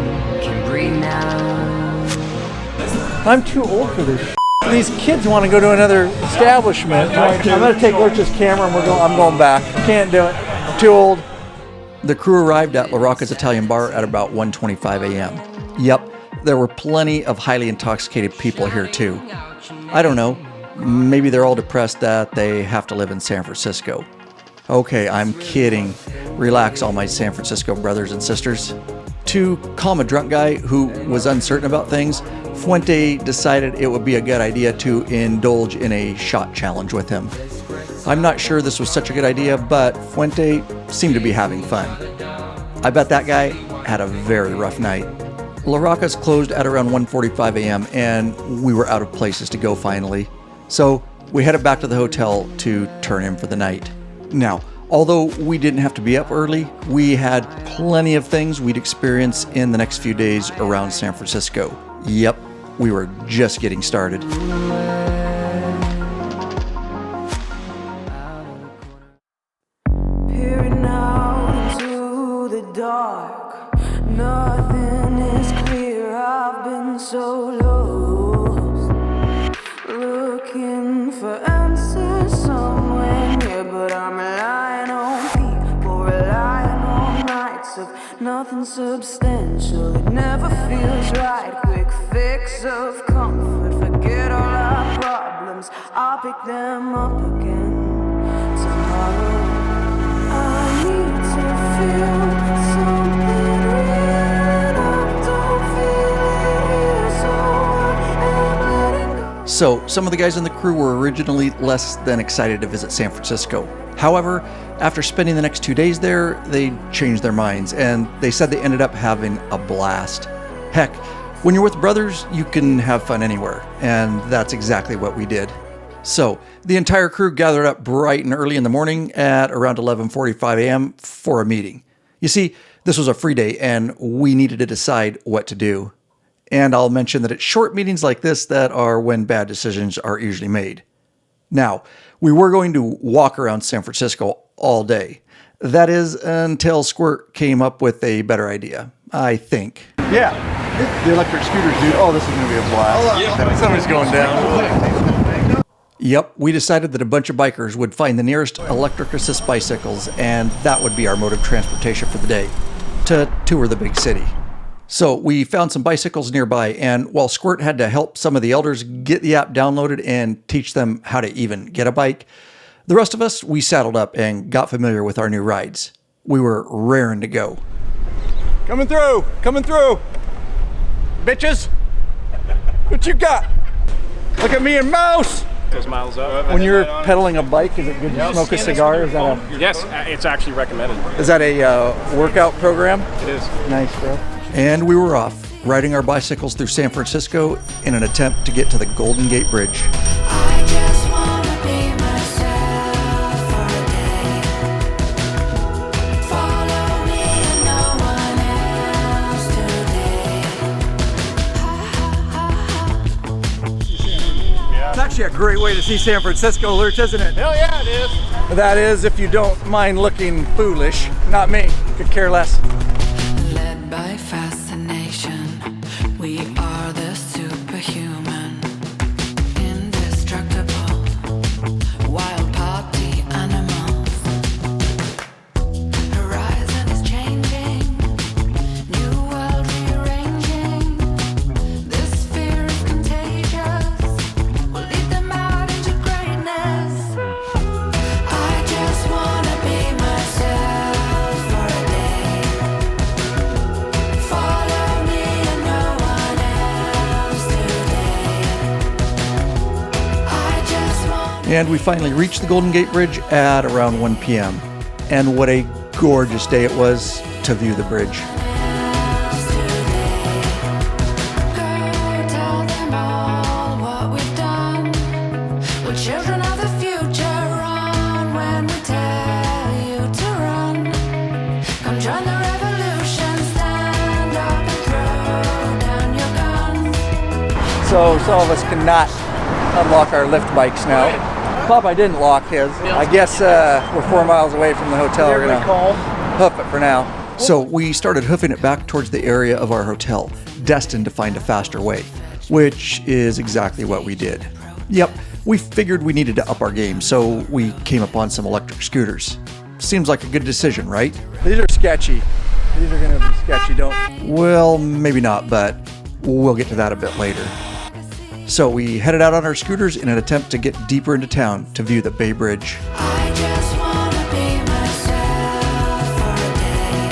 can breathe now. I'm too old for this. These kids want to go to another establishment. I'm going to take Lurch's camera and I'm going back. Can't do it. I'm too old. The crew arrived at La Rocca's Italian bar at about 1:25 a.m. Yep, there were plenty of highly intoxicated people here too. I don't know, maybe they're all depressed that they have to live in San Francisco. Okay, I'm kidding. Relax, all my San Francisco brothers and sisters. To calm a drunk guy who was uncertain about things, Fuente decided it would be a good idea to indulge in a shot challenge with him. I'm not sure this was such a good idea, but Fuente seemed to be having fun. I bet that guy had a very rough night. La Rocca's closed at around 1:45 a.m. and we were out of places to go finally. So we headed back to the hotel to turn in for the night. Now, although we didn't have to be up early, we had plenty of things we'd experience in the next few days around San Francisco. Yep, we were just getting started. Peering out into the dark, nothing is clear. I've been so lost, looking for answers somewhere near, but I'm relying on people, relying on nights of nothing substantial. It never feels right. Quick fix of comfort, forget all our problems. I'll pick them up again tomorrow. So, some of the guys in the crew were originally less than excited to visit San Francisco. However, after spending the next 2 days there, they changed their minds, and they said they ended up having a blast. Heck, when you're with brothers, you can have fun anywhere, and that's exactly what we did. So, the entire crew gathered up bright and early in the morning at around 11:45 a.m. for a meeting. You see, this was a free day, and we needed to decide what to do. And I'll mention that it's short meetings like this that are when bad decisions are usually made. Now, we were going to walk around San Francisco all day. That is until Squirt came up with a better idea, I think. Yeah, the electric scooters, dude. Oh, this is going to be a blast. Somebody's going down. Yep, we decided that a bunch of bikers would find the nearest electric assist bicycles, and that would be our mode of transportation for the day, to tour the big city. So we found some bicycles nearby, and while Squirt had to help some of the elders get the app downloaded and teach them how to even get a bike, the rest of us, we saddled up and got familiar with our new rides. We were raring to go. Coming through, bitches. What you got? Look at me and Mouse. Goes miles up. When you're pedaling a bike, is it good to smoke a cigar? Is that Yes, it's actually recommended. a workout program? It is. Nice, bro. And we were off, riding our bicycles through San Francisco in an attempt to get to the Golden Gate Bridge. It's actually a great way to see San Francisco, Lurch, isn't it? Hell yeah, it is. That is, if you don't mind looking foolish. Not me. Could care less. Led by fascination, we are the superhuman, indestructible, wild party animals. Horizon is changing, new world rearranging. This fear is contagious, we'll lead them out into greatness. I just wanna be myself for a day. Follow me and no one else today. I just want. And we finally reached the Golden Gate Bridge at around 1 p.m. And what a gorgeous day it was to view the bridge. Tell them all what we've done. We're children of the future. Run when we tell you to run. Come join the revolution. Stand up and throw down your guns. So some of us cannot unlock our lift bikes now. Popeye didn't lock his. I guess we're 4 miles away from the hotel. We're gonna hoof it for now. So we started hoofing it back towards the area of our hotel, destined to find a faster way, which is exactly what we did. Yep, we figured we needed to up our game, so we came upon some electric scooters. Seems like a good decision, right? These are sketchy. These are gonna be sketchy, don't. Well, maybe not, but we'll get to that a bit later. So we headed out on our scooters in an attempt to get deeper into town to view the Bay Bridge. I just wanna be myself for a day.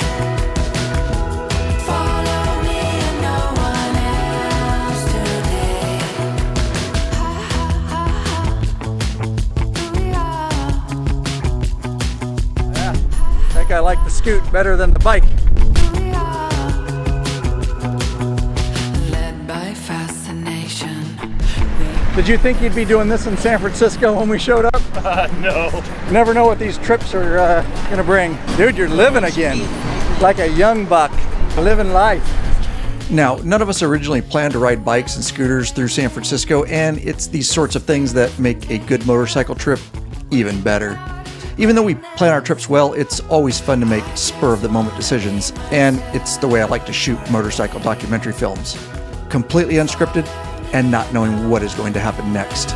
Follow me and no one else today. Yeah, I think I like the scoot better than the bike. Led by fascination. Did you think you'd be doing this in San Francisco when we showed up? No. Never know what these trips are gonna bring. Dude, you're living again. Like a young buck, living life. Now, none of us originally planned to ride bikes and scooters through San Francisco, and it's these sorts of things that make a good motorcycle trip even better. Even though we plan our trips well, it's always fun to make spur-of-the-moment decisions, and it's the way I like to shoot motorcycle documentary films. Completely unscripted, and not knowing what is going to happen next.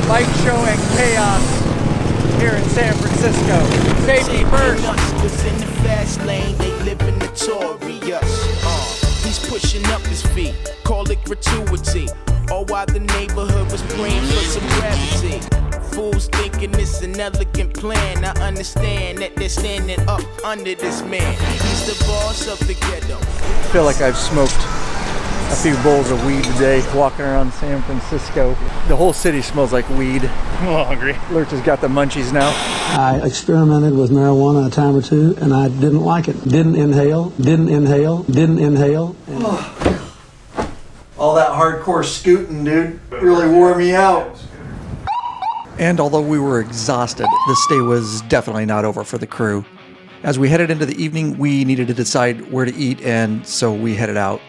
Bike show and chaos here in San Francisco. Safety first. In the fast lane, they living notorious. He's pushing up his feet, call it gratuity. All while the neighborhood was praying for some gravity. fools thinking it's an elegant plan. I understand that they're standing up under this man. He's the boss of the ghetto. I feel like I've smoked a few bowls of weed today walking around San Francisco. The whole city smells like weed. I'm a little hungry. Lurch has got the munchies now. I experimented with marijuana a time or two and I didn't like it. Didn't inhale. All that hardcore scooting, dude, really wore me out. And although we were exhausted, this day was definitely not over for the crew. As we headed into the evening, we needed to decide where to eat, and so we headed out.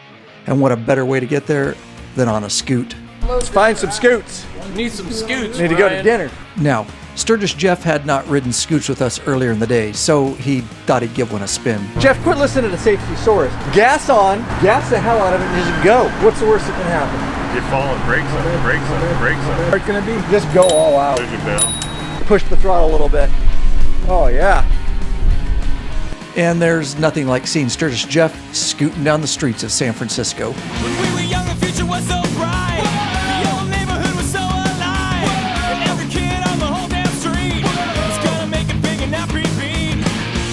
And what a better way to get there than on a scoot. Let's find some scoots. Need some scoots. Need to go to dinner. Now, Sturgis Jeff had not ridden scoots with us earlier in the day, so he thought he'd give one a spin. Jeff, quit listening to Safety Source. Gas on, gas the hell out of it, and just go. What's the worst that can happen? Get falling, brakes on it, brakes on it, brakes on it. What's gonna be? Just go all out. There's your bell. Push the throttle a little bit. Oh yeah. And there's nothing like seeing Sturgis Jeff scooting down the streets of San Francisco. When we were young, the future was so bright. The old neighborhood was so alive. And every kid on the whole damn street was gonna make it big and not repeat.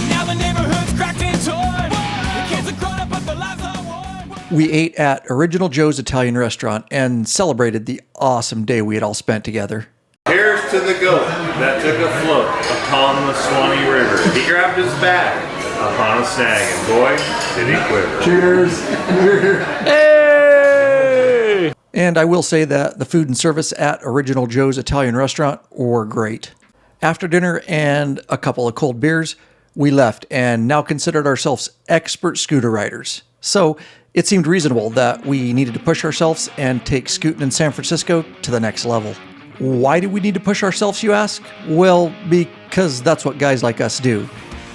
Now the neighborhood's cracked and torn. The kids are grown up, but their lives are worn. We ate at Original Joe's Italian Restaurant and celebrated the awesome day we had all spent together. Here's to the goat that took a float upon the Swanee River. He grabbed his bag upon a snag, and boy, did he quiver. Cheers. Hey! And I will say that the food and service at Original Joe's Italian Restaurant were great. After dinner and a couple of cold beers, we left and now considered ourselves expert scooter riders. So it seemed reasonable that we needed to push ourselves and take scooting in San Francisco to the next level. Why do we need to push ourselves, you ask? Well, because that's what guys like us do.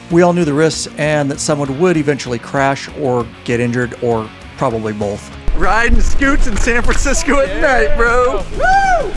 We all knew the risks and that someone would eventually crash or get injured or probably both. Riding scoots in San Francisco at night, bro. Woo!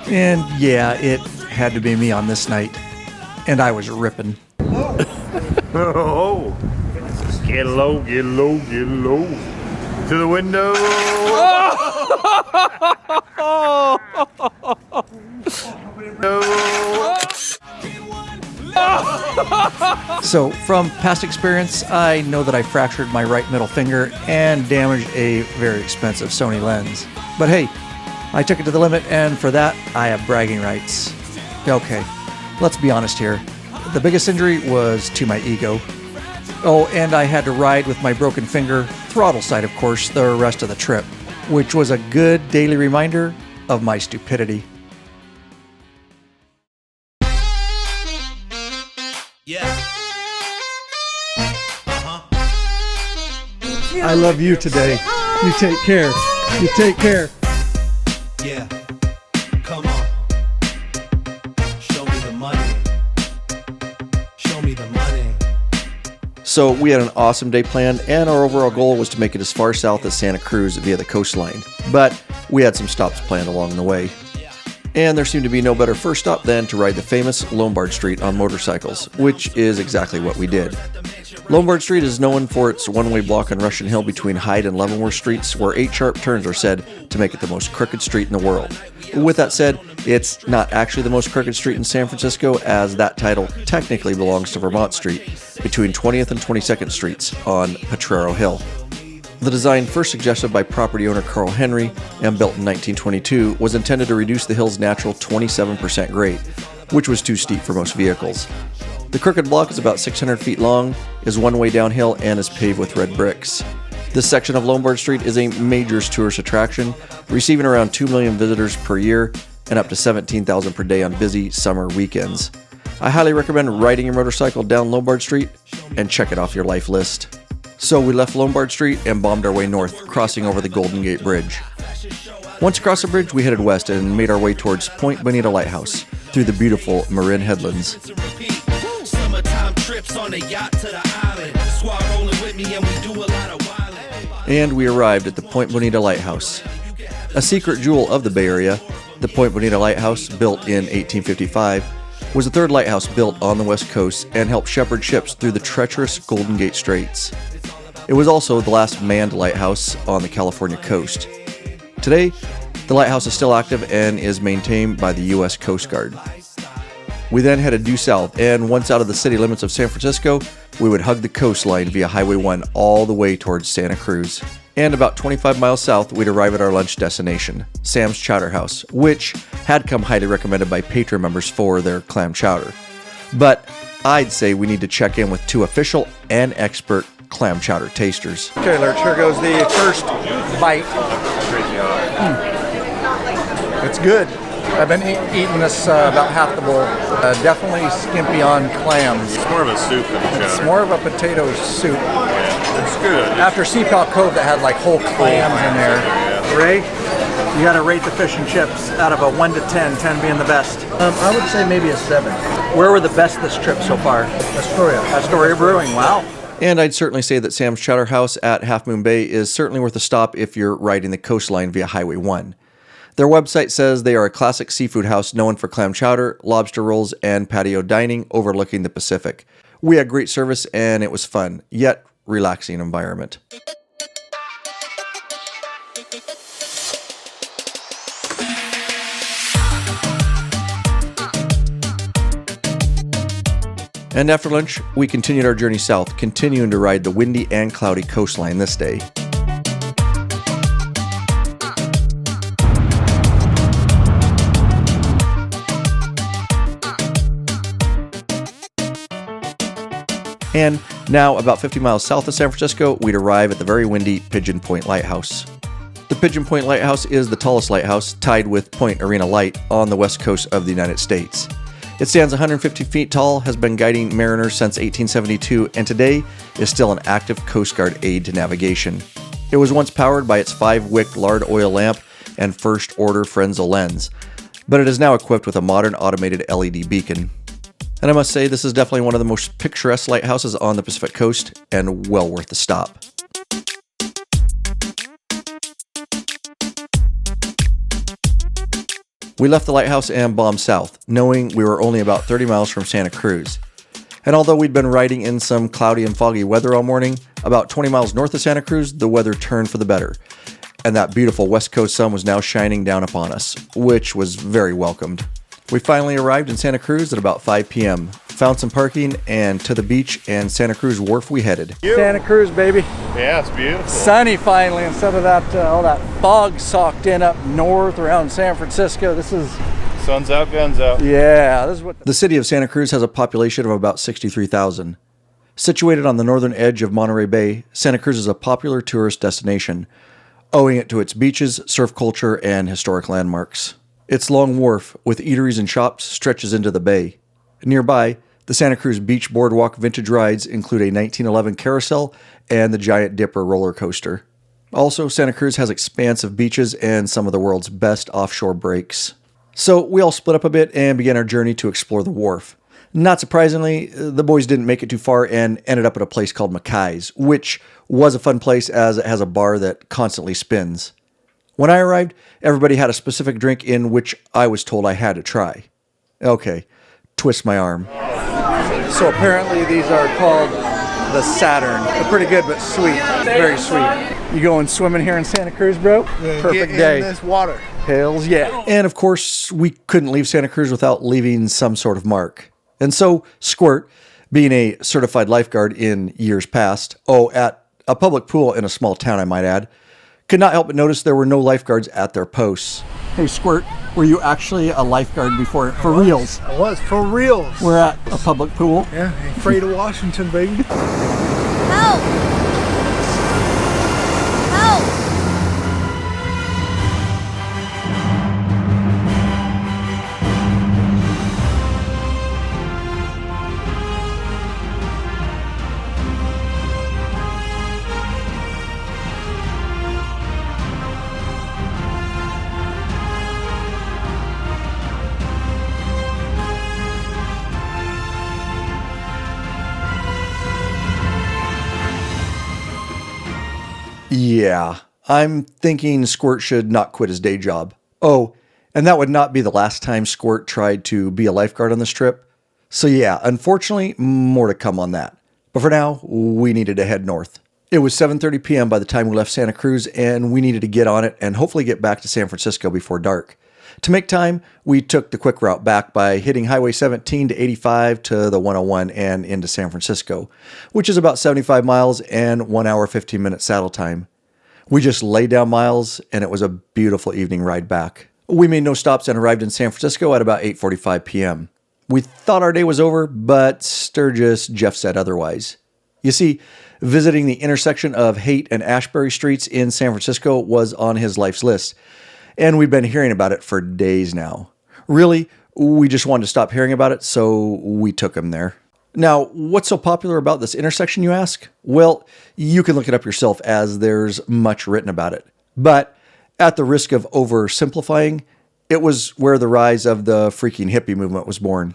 And yeah, it had to be me on this night. And I was ripping. Oh, get low, get low, get low. To the window. So, from past experience, I know that I fractured my right middle finger and damaged a very expensive Sony lens. But hey, I took it to the limit, and for that, I have bragging rights. Okay, let's be honest here. The biggest injury was to my ego. Oh, and I had to ride with my broken finger, throttle side of course, the rest of the trip, which was a good daily reminder of my stupidity. I love you today. You take care. You take care. Yeah, come on. Show me the money. Show me the money. So we had an awesome day planned, and our overall goal was to make it as far south as Santa Cruz via the coastline. But we had some stops planned along the way. And there seemed to be no better first stop than to ride the famous Lombard Street on motorcycles, which is exactly what we did. Lombard Street is known for its one-way block on Russian Hill between Hyde and Leavenworth Streets, where 8 sharp turns are said to make it the most crooked street in the world. With that said, it's not actually the most crooked street in San Francisco, as that title technically belongs to Vermont Street, between 20th and 22nd Streets on Potrero Hill. The design, first suggested by property owner Carl Henry and built in 1922, was intended to reduce the hill's natural 27% grade, which was too steep for most vehicles. The crooked block is about 600 feet long, is one-way downhill, and is paved with red bricks. This section of Lombard Street is a major tourist attraction, receiving around 2 million visitors per year and up to 17,000 per day on busy summer weekends. I highly recommend riding your motorcycle down Lombard Street and check it off your life list. So we left Lombard Street and bombed our way north, crossing over the Golden Gate Bridge. Once across the bridge, we headed west and made our way towards Point Bonita Lighthouse through the beautiful Marin Headlands. And we arrived at the Point Bonita Lighthouse. A secret jewel of the Bay Area, the Point Bonita Lighthouse, built in 1855, was the third lighthouse built on the West Coast and helped shepherd ships through the treacherous Golden Gate Straits. It was also the last manned lighthouse on the California coast. Today, the lighthouse is still active and is maintained by the U.S. Coast Guard. We then headed due south, and once out of the city limits of San Francisco, we would hug the coastline via Highway 1 all the way towards Santa Cruz. And about 25 miles south, we'd arrive at our lunch destination, Sam's Chowder House, which had come highly recommended by Patreon members for their clam chowder. But I'd say we need to check in with 2 official and expert clam chowder tasters. Okay, Lurch, here goes the first bite. It's good. I've been eating this about half the bowl. Definitely skimpy on clams. It's more of a soup than a chowder. It's more of a potato soup. Yeah, it's good. After Seapal Cove that had like whole clams in there. Yeah. Ray, you got to rate the fish and chips out of a 1 to 10, 10 being the best. I would say maybe a 7. Where were the best this trip so far? Astoria. Astoria Brewing, wow. And I'd certainly say that Sam's Chowder House at Half Moon Bay is certainly worth a stop if you're riding the coastline via Highway 1. Their website says they are a classic seafood house known for clam chowder, lobster rolls, and patio dining overlooking the Pacific. We had great service and it was fun, yet relaxing environment. And after lunch, we continued our journey south, continuing to ride the windy and cloudy coastline this day. And now, about 50 miles south of San Francisco, we'd arrive at the very windy Pigeon Point Lighthouse. The Pigeon Point Lighthouse is the tallest lighthouse, tied with Point Arena Light, on the west coast of the United States. It stands 150 feet tall, has been guiding mariners since 1872, and today is still an active Coast Guard aid to navigation. It was once powered by its 5-wick lard oil lamp and first-order Fresnel lens, but it is now equipped with a modern automated LED beacon. And I must say, this is definitely one of the most picturesque lighthouses on the Pacific Coast, and well worth the stop. We left the lighthouse and bombed south, knowing we were only about 30 miles from Santa Cruz. And although we'd been riding in some cloudy and foggy weather all morning, about 20 miles north of Santa Cruz, the weather turned for the better. And that beautiful west coast sun was now shining down upon us, which was very welcomed. We finally arrived in Santa Cruz at about 5 p.m., found some parking, and to the beach and Santa Cruz Wharf we headed. Santa Cruz, baby. Yeah, it's beautiful. Sunny finally, instead of that all that fog socked in up north around San Francisco. This is... Sun's out, guns out. Yeah, this is what... The city of Santa Cruz has a population of about 63,000. Situated on the northern edge of Monterey Bay, Santa Cruz is a popular tourist destination, owing it to its beaches, surf culture, and historic landmarks. Its long wharf, with eateries and shops, stretches into the bay. Nearby, the Santa Cruz Beach Boardwalk vintage rides include a 1911 carousel and the Giant Dipper roller coaster. Also, Santa Cruz has expansive beaches and some of the world's best offshore breaks. So we all split up a bit and began our journey to explore the wharf. Not surprisingly, the boys didn't make it too far and ended up at a place called Mackay's, which was a fun place as it has a bar that constantly spins. When I arrived, everybody had a specific drink in which I was told I had to try. Okay, twist my arm. So apparently these are called the Saturn. They're pretty good, but sweet. Very sweet. You going swimming here in Santa Cruz, bro? Perfect day. This water. Hells yeah. And of course, we couldn't leave Santa Cruz without leaving some sort of mark. And so, Squirt, being a certified lifeguard in years past, at a public pool in a small town I might add, could not help but notice there were no lifeguards at their posts. Hey Squirt, were you actually a lifeguard before, for reals? I was, for reals. We're at a public pool. Yeah, afraid of Washington, baby. Help! Help! Yeah, I'm thinking Squirt should not quit his day job. Oh, and that would not be the last time Squirt tried to be a lifeguard on this trip. So yeah, unfortunately, more to come on that. But for now, we needed to head north. It was 7:30 p.m. by the time we left Santa Cruz, and we needed to get on it and hopefully get back to San Francisco before dark. To make time, we took the quick route back by hitting Highway 17 to 85 to the 101 and into San Francisco, which is about 75 miles and 1 hour 15 minute saddle time. We just laid down miles, and it was a beautiful evening ride back. We made no stops and arrived in San Francisco at about 8:45 p.m. We thought our day was over, but Sturgis Jeff said otherwise. You see, visiting the intersection of Haight and Ashbury Streets in San Francisco was on his life's list, and we've been hearing about it for days now. Really, we just wanted to stop hearing about it, so we took him there. Now, what's so popular about this intersection, you ask? Well, you can look it up yourself, as there's much written about it. But at the risk of oversimplifying, it was where the rise of the freaking hippie movement was born.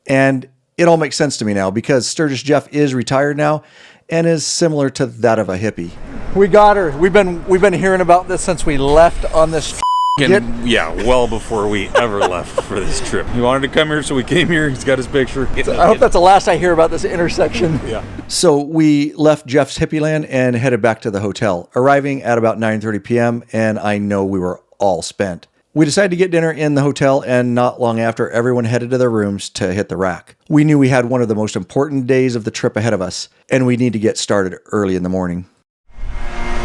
And it all makes sense to me now, because Sturgis Jeff is retired now and is similar to that of a hippie. We got her. We've been hearing about this since we left on this. Yeah, well before we ever left for this trip. He wanted to come here, so we came here. He's got his picture. I hope that's the last I hear about this intersection. Yeah. So we left Jeff's hippie land and headed back to the hotel, arriving at about 9:30 p.m., and I know we were all spent. We decided to get dinner in the hotel, and not long after, everyone headed to their rooms to hit the rack. We knew we had one of the most important days of the trip ahead of us, and we need to get started early in the morning.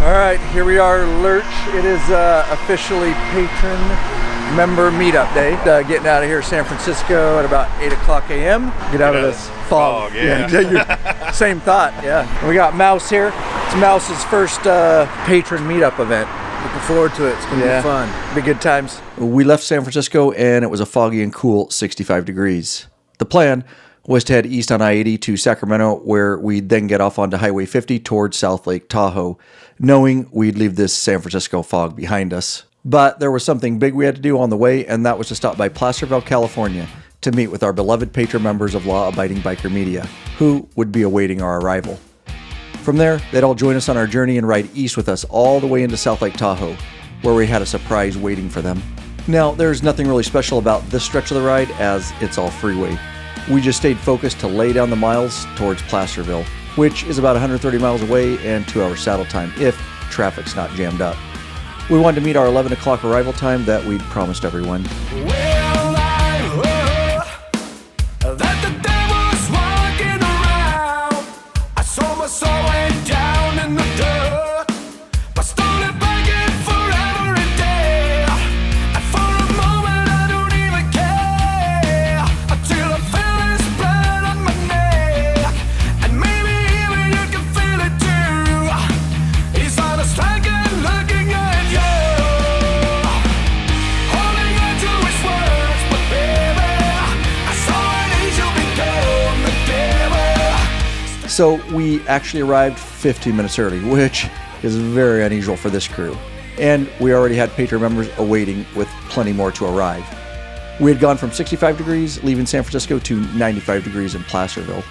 All right, here we are, Lurch. It is officially patron member meetup day. Getting out of here, San Francisco, at about 8 o'clock a.m. Get out of this fog. Yeah. Same thought, yeah. We got Mouse here. It's Mouse's first patron meetup event. Looking forward to it. It's going to be fun. Be good times. We left San Francisco, and it was a foggy and cool 65 degrees. The plan was to head east on I-80 to Sacramento, where we'd then get off onto Highway 50 towards South Lake Tahoe, knowing we'd leave this San Francisco fog behind us. But there was something big we had to do on the way, and that was to stop by Placerville, California, to meet with our beloved patron members of Law Abiding Biker Media, who would be awaiting our arrival. From there, they'd all join us on our journey and ride east with us all the way into South Lake Tahoe, where we had a surprise waiting for them. Now, there's nothing really special about this stretch of the ride, as it's all freeway. We just stayed focused to lay down the miles towards Placerville, which is about 130 miles away and 2 hours saddle time if traffic's not jammed up. We wanted to meet our 11 o'clock arrival time that we'd promised everyone. So we actually arrived 15 minutes early, which is very unusual for this crew. And we already had patron members awaiting with plenty more to arrive. We had gone from 65 degrees leaving San Francisco to 95 degrees in Placerville.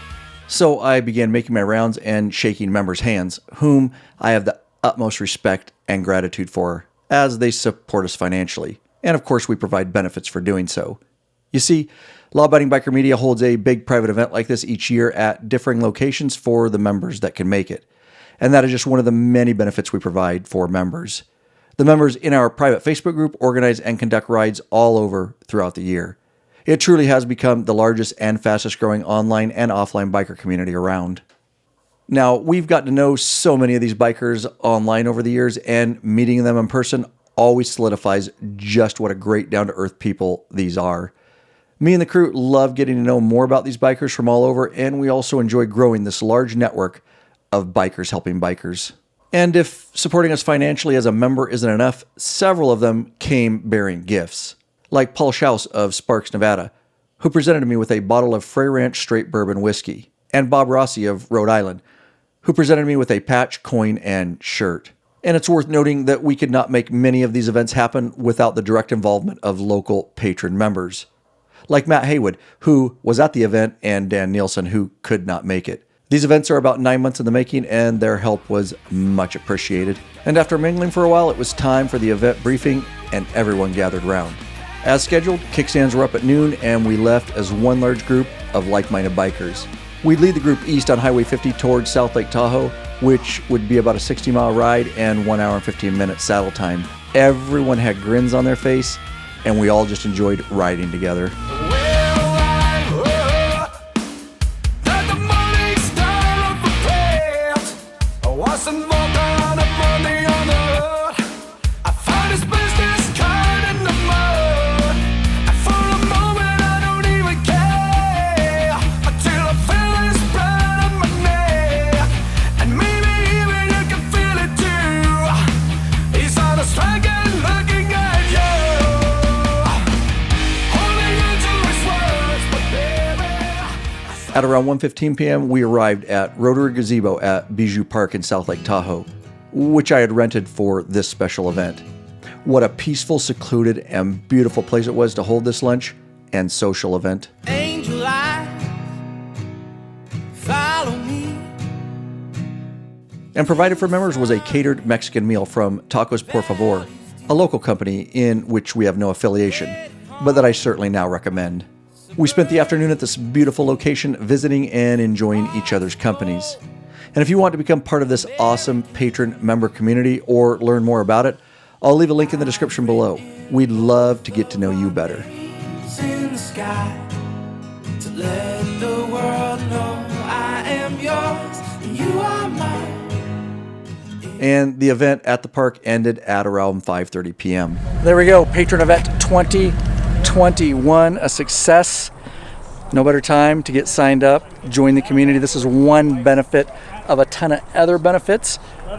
So I began making my rounds and shaking members' hands, whom I have the utmost respect and gratitude for, as they support us financially. And of course, we provide benefits for doing so. You see, Law Abiding Biker Media holds a big private event like this each year at differing locations for the members that can make it. And that is just one of the many benefits we provide for members. The members in our private Facebook group organize and conduct rides all over throughout the year. It truly has become the largest and fastest growing online and offline biker community around. Now, we've gotten to know so many of these bikers online over the years, and meeting them in person always solidifies just what a great down-to-earth people these are. Me and the crew love getting to know more about these bikers from all over, and we also enjoy growing this large network of bikers helping bikers. And if supporting us financially as a member isn't enough, several of them came bearing gifts. Like Paul Schaus of Sparks, Nevada, who presented me with a bottle of Frey Ranch Straight Bourbon Whiskey, and Bob Rossi of Rhode Island, who presented me with a patch, coin, and shirt. And it's worth noting that we could not make many of these events happen without the direct involvement of local patron members. Like Matt Haywood, who was at the event, and Dan Nielsen, who could not make it. These events are about 9 months in the making, and their help was much appreciated. And after mingling for a while, it was time for the event briefing, and everyone gathered round. As scheduled, kickstands were up at noon, and we left as one large group of like-minded bikers. We'd lead the group east on Highway 50 towards South Lake Tahoe, which would be about a 60-mile ride and 1 hour and 15 minutes saddle time. Everyone had grins on their face, and we all just enjoyed riding together. At around 1:15 p.m., we arrived at Rotary Gazebo at Bijou Park in South Lake Tahoe, which I had rented for this special event. What a peaceful, secluded, and beautiful place it was to hold this lunch and social event. Angel eyes, follow me. And provided for members was a catered Mexican meal from Tacos Por Favor, a local company in which we have no affiliation, but that I certainly now recommend. We spent the afternoon at this beautiful location visiting and enjoying each other's companies. And if you want to become part of this awesome patron member community or learn more about it, I'll leave a link in the description below. We'd love to get to know you better. In the sky, to let the world know I am yours and you are mine. And the event at the park ended at around 5:30 p.m. There we go, patron event 2021, a success. No better time to get signed up, join the community. This is one benefit of a ton of other benefits.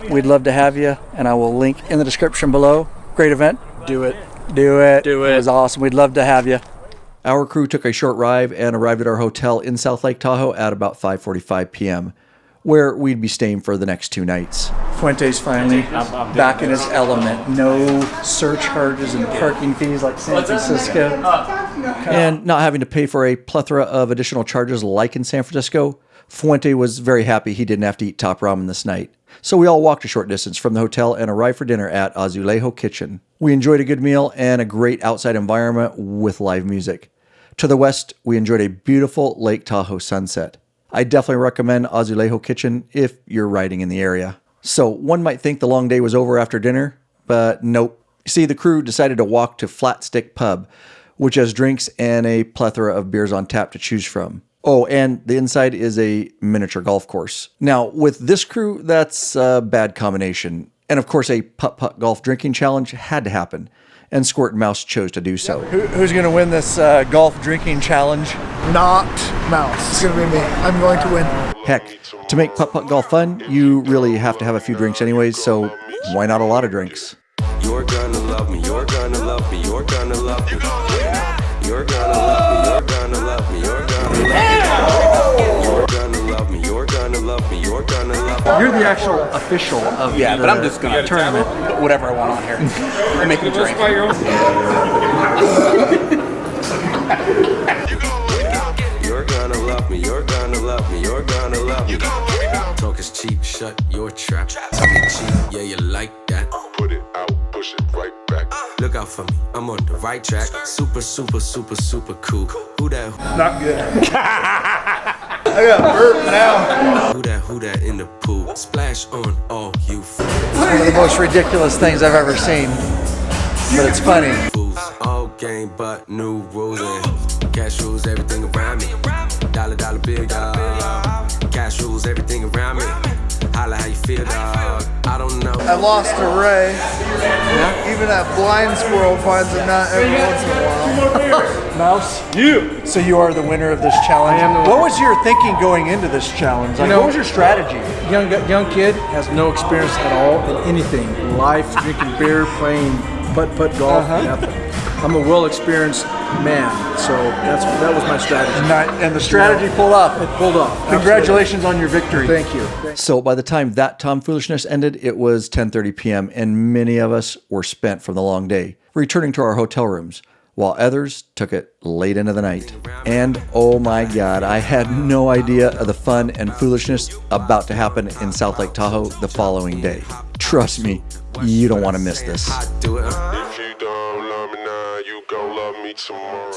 We'd love to have you, and I will link in the description below. Great event. Do it. Do it. Do it. It was awesome. We'd love to have you. Our crew took a short ride and arrived at our hotel in South Lake Tahoe at about 5:45 p.m., where we'd be staying for the next 2 nights. Fuente's finally back in his element. No surcharges and parking fees like San Francisco. And not having to pay for a plethora of additional charges like in San Francisco, Fuente was very happy he didn't have to eat top ramen this night. So we all walked a short distance from the hotel and arrived for dinner at Azulejo Kitchen. We enjoyed a good meal and a great outside environment with live music. To the west, we enjoyed a beautiful Lake Tahoe sunset. I definitely recommend Azulejo Kitchen if you're riding in the area. So one might think the long day was over after dinner, but nope. See, the crew decided to walk to Flat Stick Pub, which has drinks and a plethora of beers on tap to choose from. Oh, and the inside is a miniature golf course. Now, with this crew, that's a bad combination. And of course, a putt-putt golf drinking challenge had to happen, and Squirt and Mouse chose to do so. Who's going to win this golf drinking challenge? Not Mouse. It's going to be me. I'm going to win. Heck, to make putt-putt golf fun, you really have to have a few drinks anyways, so why not a lot of drinks? You're gonna love me, you're gonna love me, you're gonna love me. You're gonna love me, you're gonna love me, you're gonna love me. You're gonna love me, you're gonna love me, you're gonna love me. You're the actual official of the but I'm just gonna tournament. Put whatever I want on here. I make them drink. You're gonna love me, you're gonna love me, you're gonna love me. Talk is cheap, shut your trap. Tell me cheap, yeah, you like that. Put it out, push it right back. Look out for me, I'm on the right track. Super, super, super, super cool. Who that? Not good. I got burp now. Who that in the pool? Splash on all you fools. It's one of the most ridiculous things I've ever seen, but it's funny. All game but new rules and cash rules everything around me. Dollar bill, dog. Cash rules everything around me. Holla how you feel, dog. I don't know. I lost a ray. Yeah? Even that blind squirrel finds a nut every once in a while. Mouse? You! So you are the winner of this challenge. I am the winner. What was your thinking going into this challenge? Like, what was your strategy? Young kid has no experience at all in anything. Life, drinking beer, playing putt-putt golf, nothing. I'm a well-experienced man, so that was my strategy. And the strategy pulled off. It pulled off. Congratulations on your victory. Thank you. So by the time that tomfoolishness ended, it was 10:30 p.m. and many of us were spent from the long day, returning to our hotel rooms, while others took it late into the night. And oh my God, I had no idea of the fun and foolishness about to happen in South Lake Tahoe the following day. Trust me, you don't want to miss this. If you don't love me now, you gon' love me tomorrow.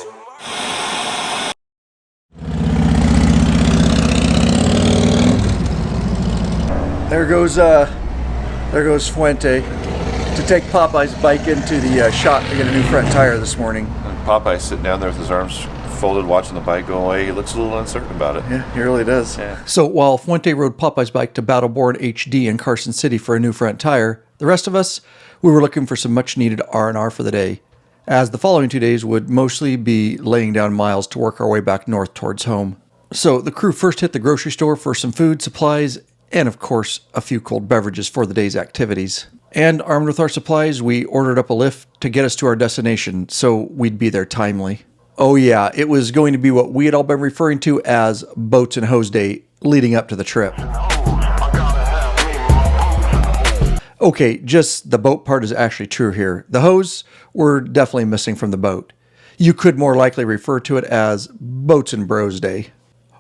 There goes Fuente to take Popeye's bike into the shop to get a new front tire this morning. Popeye's sitting down there with his arms folded, watching the bike go away. He looks a little uncertain about it. Yeah, he really does. Yeah. So while Fuente rode Popeye's bike to Battleborn HD in Carson City for a new front tire, the rest of us, we were looking for some much needed R&R for the day, as the following 2 days would mostly be laying down miles to work our way back north towards home. So the crew first hit the grocery store for some food, supplies, and of course, a few cold beverages for the day's activities. And armed with our supplies, we ordered up a lift to get us to our destination so we'd be there timely. Oh yeah, it was going to be what we had all been referring to as Boats and Hose Day leading up to the trip. Okay, just the boat part is actually true here. The hose were definitely missing from the boat. You could more likely refer to it as Boats and Bros Day.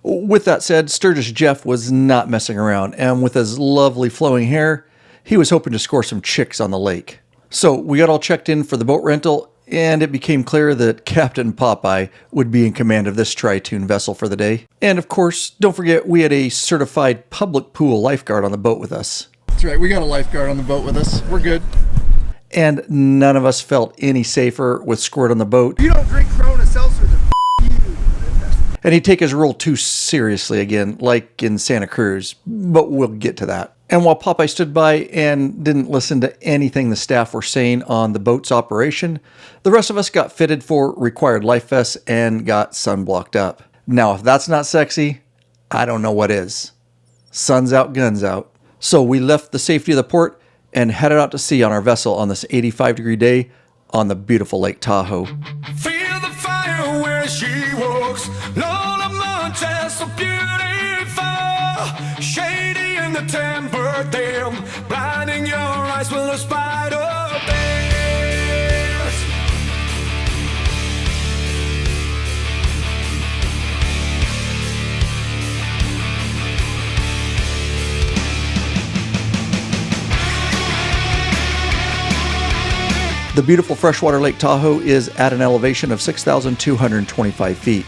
With that said, Sturgis Jeff was not messing around, and with his lovely flowing hair, he was hoping to score some chicks on the lake. So we got all checked in for the boat rental, and it became clear that Captain Popeye would be in command of this tri-tune vessel for the day. And of course, don't forget we had a certified public pool lifeguard on the boat with us. That's right, we got a lifeguard on the boat with us. We're good. And none of us felt any safer with Squirt on the boat. You don't drink Corona Seltzer, then And he'd take his role too seriously again, like in Santa Cruz, but we'll get to that. And while Popeye stood by and didn't listen to anything the staff were saying on the boat's operation, the rest of us got fitted for required life vests and got sunblocked up. Now, if that's not sexy, I don't know what is. Sun's out, guns out. So we left the safety of the port and headed out to sea on our vessel on this 85-degree day on the beautiful Lake Tahoe. Feel the fire where she walks. Lola Montez, so beautiful. Shady in the temper, damn. Blinding your eyes with a spider dance. The beautiful freshwater Lake Tahoe is at an elevation of 6,225 feet.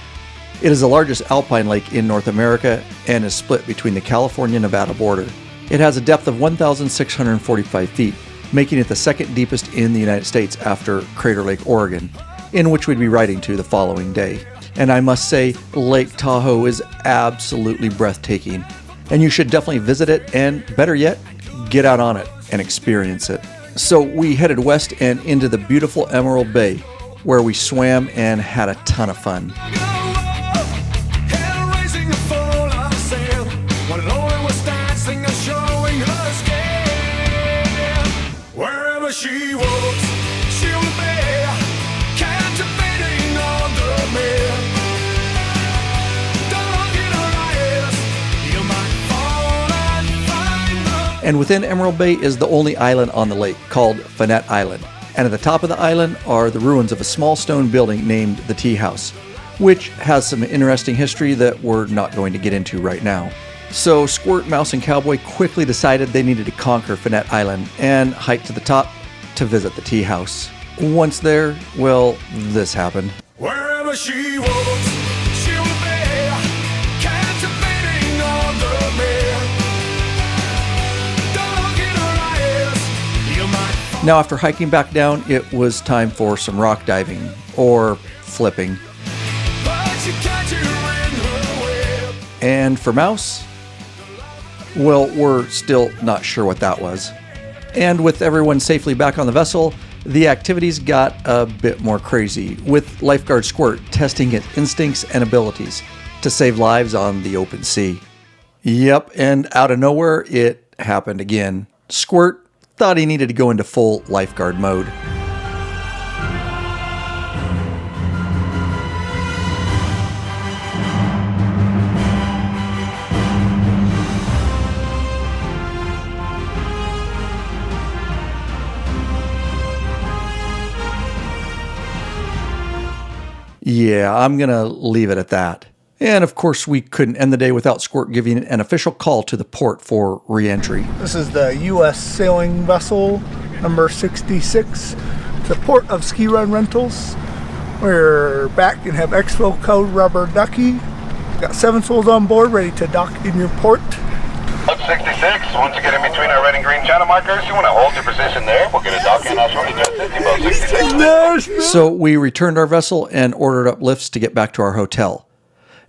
It is the largest alpine lake in North America and is split between the California-Nevada border. It has a depth of 1,645 feet, making it the second deepest in the United States after Crater Lake, Oregon, in which we'd be riding to the following day. And I must say, Lake Tahoe is absolutely breathtaking, and you should definitely visit it and, better yet, get out on it and experience it. So we headed west and into the beautiful Emerald Bay, where we swam and had a ton of fun. Wherever she walks, she'll be captivating all the men. Don't look in her eyes, you might fall and find the... And within Emerald Bay is the only island on the lake, called Finette Island. And at the top of the island are the ruins of a small stone building named the Tea House, which has some interesting history that we're not going to get into right now. So Squirt, Mouse, and Cowboy quickly decided they needed to conquer Finette Island and hike to the top to visit the tea house. Once there, well, this happened. Wherever she walks, she'll be captivating all the men. Don't look in her eyes, you might... Now after hiking back down, it was time for some rock diving, or flipping. But she catch you in her web. And for Mouse, well, we're still not sure what that was. And with everyone safely back on the vessel, the activities got a bit more crazy, with lifeguard Squirt testing its instincts and abilities to save lives on the open sea. Yep, and out of nowhere, it happened again. Squirt thought he needed to go into full lifeguard mode. Yeah, I'm going to leave it at that. And of course, we couldn't end the day without Squirt giving an official call to the port for re-entry. This is the U.S. sailing vessel number 66, the port of Ski Run Rentals. We're back and have expo code Rubber Ducky. Got 7 souls on board ready to dock in your port. Up 66, once you get in between our red and green channel markers, you want to hold your position there. We'll get a dock in us 66. So we returned our vessel and ordered up lifts to get back to our hotel.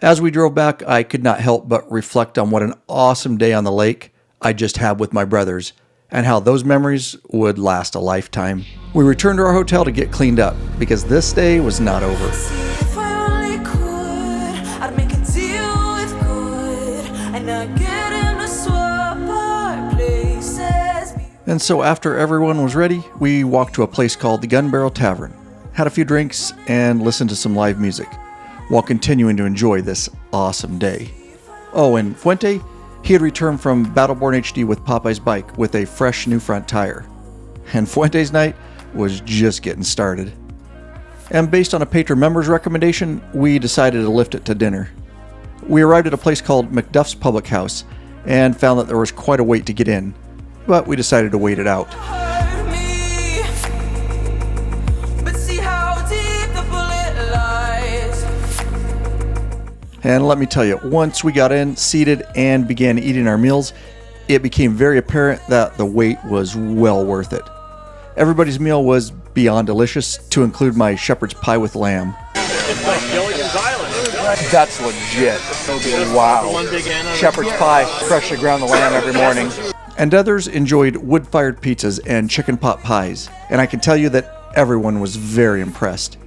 As we drove back, I could not help but reflect on what an awesome day on the lake I just had with my brothers, and how those memories would last a lifetime. We returned to our hotel to get cleaned up, because this day was not over. If I only could, I'd make a deal with good, and I'd get him to swap our places. And so after everyone was ready, we walked to a place called the Gun Barrel Tavern, had a few drinks, and listened to some live music, while continuing to enjoy this awesome day. Oh, and Fuente, he had returned from Battleborn HD with Popeye's bike with a fresh new front tire. And Fuente's night was just getting started. And based on a patron member's recommendation, we decided to lift it to dinner. We arrived at a place called McDuff's Public House and found that there was quite a wait to get in, but we decided to wait it out. And let me tell you, once we got in, seated, and began eating our meals, it became very apparent that the wait was well worth it. Everybody's meal was beyond delicious, to include my shepherd's pie with lamb. It's like Gilligan's Island. That's legit. Wow. Shepherd's pie, freshly ground the lamb every morning. And others enjoyed wood-fired pizzas and chicken pot pies, and I can tell you that everyone was very impressed.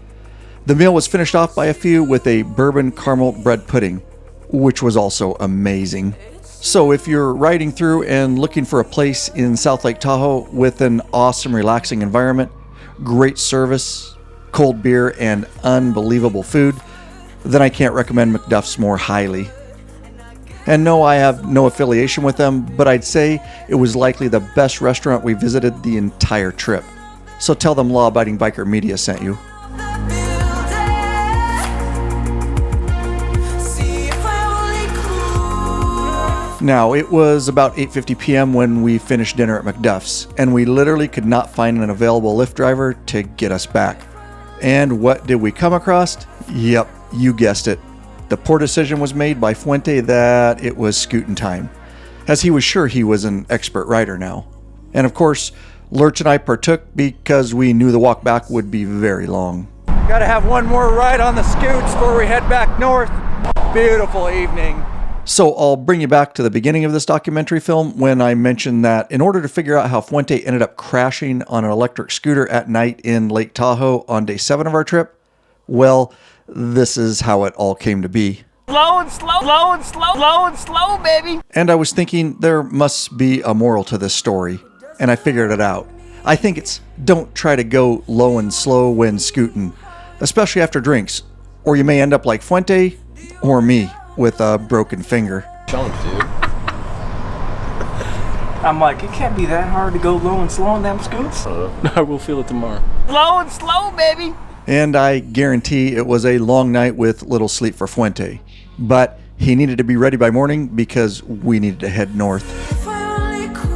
The meal was finished off by a few with a bourbon caramel bread pudding, which was also amazing. So if you're riding through and looking for a place in South Lake Tahoe with an awesome, relaxing environment, great service, cold beer, and unbelievable food, then I can't recommend McDuff's more highly. And no, I have no affiliation with them, but I'd say it was likely the best restaurant we visited the entire trip. So tell them Law Abiding Biker Media sent you. Now, it was about 8:50 p.m. when we finished dinner at McDuff's, and we literally could not find an available Lyft driver to get us back. And what did we come across? Yep, you guessed it. The poor decision was made by Fuente that it was scooting time, as he was sure he was an expert rider now. And of course, Lurch and I partook because we knew the walk back would be very long. Gotta have one more ride on the scoots before we head back north. Beautiful evening. So I'll bring you back to the beginning of this documentary film when I mentioned that in order to figure out how Fuente ended up crashing on an electric scooter at night in Lake Tahoe on day 7 of our trip, well, this is how it all came to be. Slow and slow, slow and slow, slow and slow, baby. And I was thinking there must be a moral to this story, and I figured it out. I think it's don't try to go low and slow when scooting, especially after drinks, or you may end up like Fuente or me with a broken finger. Chunk, dude. I'm like, it can't be that hard to go low and slow on them scoots. I will feel it tomorrow. Slow and slow, baby. And I guarantee it was a long night with little sleep for Fuente. But he needed to be ready by morning because we needed to head north. If I only could,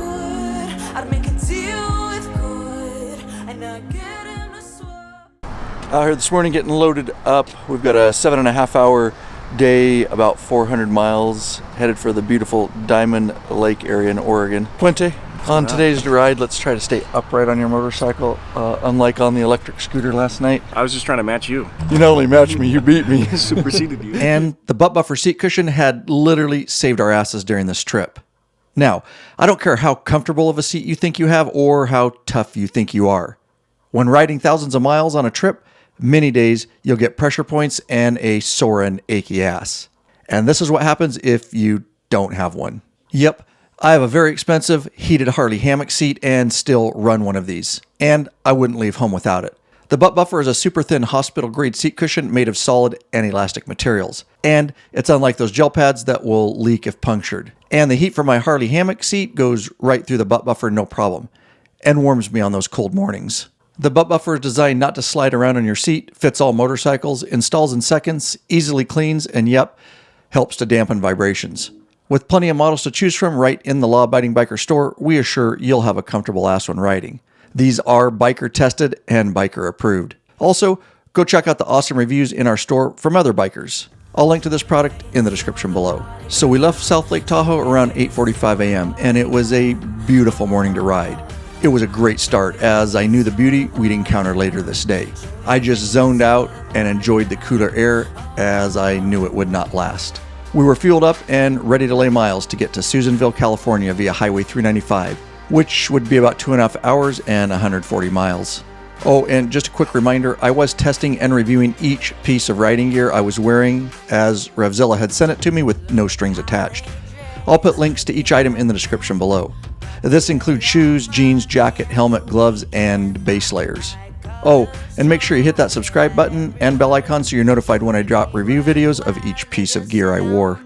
I'd make a deal with good, and I'd get him to swap. Out here this morning getting loaded up. We've got a 7.5 hour day, about 400 miles, headed for the beautiful Diamond Lake area in Oregon. Fuente, on today's ride, let's try to stay upright on your motorcycle, unlike on the electric scooter last night. I was just trying to match you. You not only matched me, you beat me. Superseded you. And the butt buffer seat cushion had literally saved our asses during this trip. Now, I don't care how comfortable of a seat you think you have or how tough you think you are. When riding thousands of miles on a trip, many days you'll get pressure points and a sore and achy ass. And this is what happens if you don't have one. Yep, I have a very expensive heated Harley hammock seat and still run one of these. And I wouldn't leave home without it. The butt buffer is a super thin hospital grade seat cushion made of solid and elastic materials. And it's unlike those gel pads that will leak if punctured. And the heat from my Harley hammock seat goes right through the butt buffer no problem. And warms me on those cold mornings. The butt buffer is designed not to slide around on your seat, fits all motorcycles, installs in seconds, easily cleans, and yep, helps to dampen vibrations. With plenty of models to choose from right in the law-abiding biker store, we assure you'll have a comfortable ass when riding. These are biker tested and biker approved. Also, go check out the awesome reviews in our store from other bikers. I'll link to this product in the description below. So we left South Lake Tahoe around 8:45 a.m. and it was a beautiful morning to ride. It was a great start as I knew the beauty we'd encounter later this day. I just zoned out and enjoyed the cooler air as I knew it would not last. We were fueled up and ready to lay miles to get to Susanville, California via Highway 395, which would be about 2.5 hours and 140 miles. Oh, and just a quick reminder, I was testing and reviewing each piece of riding gear I was wearing as Revzilla had sent it to me with no strings attached. I'll put links to each item in the description below. This includes shoes, jeans, jacket, helmet, gloves, and base layers. Oh, and make sure you hit that subscribe button and bell icon so you're notified when I drop review videos of each piece of gear I wore.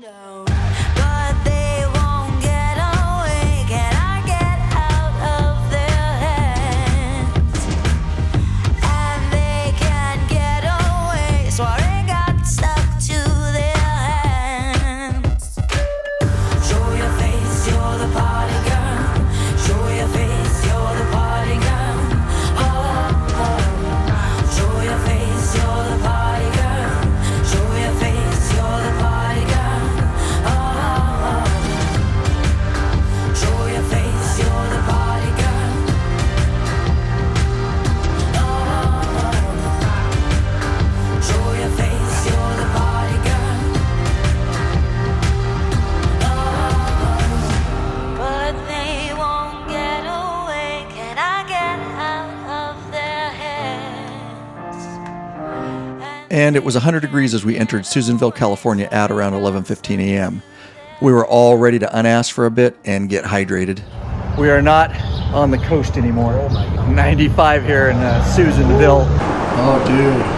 And it was 100 degrees as we entered Susanville, California at around 11:15 a.m. We were all ready to unass for a bit and get hydrated. We are not on the coast anymore. 95 here in Susanville. Oh, dude.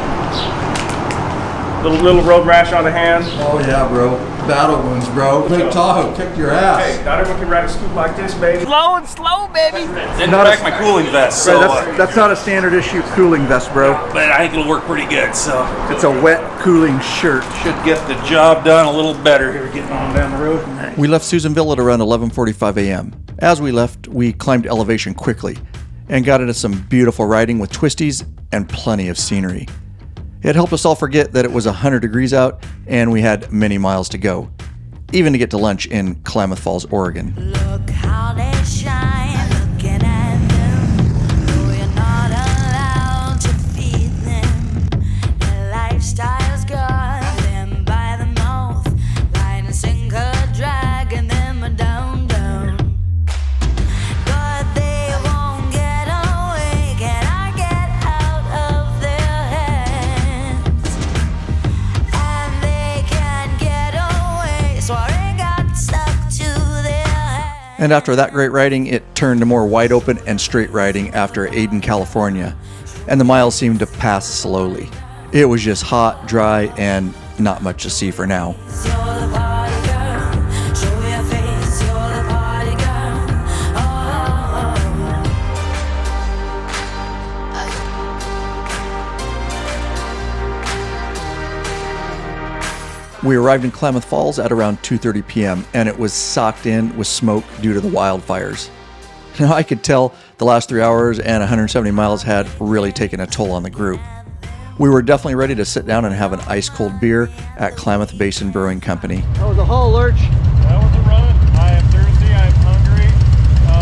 Little road rash on the hand. Oh yeah, bro. Battle wounds, bro. Lake Tahoe kicked your ass. Hey, not everyone can ride a scoop like this, baby. Slow and slow, baby. Didn't crack my cooling vest, so that's not a standard issue cooling vest, bro. but I think it'll work pretty good. So It's a wet cooling shirt. should get the job done a little better here getting on down the road. We left Susanville at around 11:45 a.m. As we left, we climbed elevation quickly and got into some beautiful riding with twisties and plenty of scenery. It helped us all forget that it was 100 degrees out and we had many miles to go, even to get to lunch in Klamath Falls, Oregon. Look how they shine, looking at them. No, you're not allowed to feed them. Their lifestyle's got them by the mouth. Line and sinker, dragging them down, down. But they won't get away. Can I get out of their hands? And they can't get away, so I got stuck to their hands. And after that great riding, it turned to more wide open and straight riding after Aden, California, and the miles seemed to pass slowly. It was just hot, dry, and not much to see for now. You're the party girl, show your face, you're the party girl. We arrived in Klamath Falls at around 2:30 p.m. and it was socked in with smoke due to the wildfires. Now I could tell the last 3 hours and 170 miles had really taken a toll on the group. We were definitely ready to sit down and have an ice-cold beer at Klamath Basin Brewing Company. That was a haul, Lurch. That was a run. I am thirsty. I am hungry.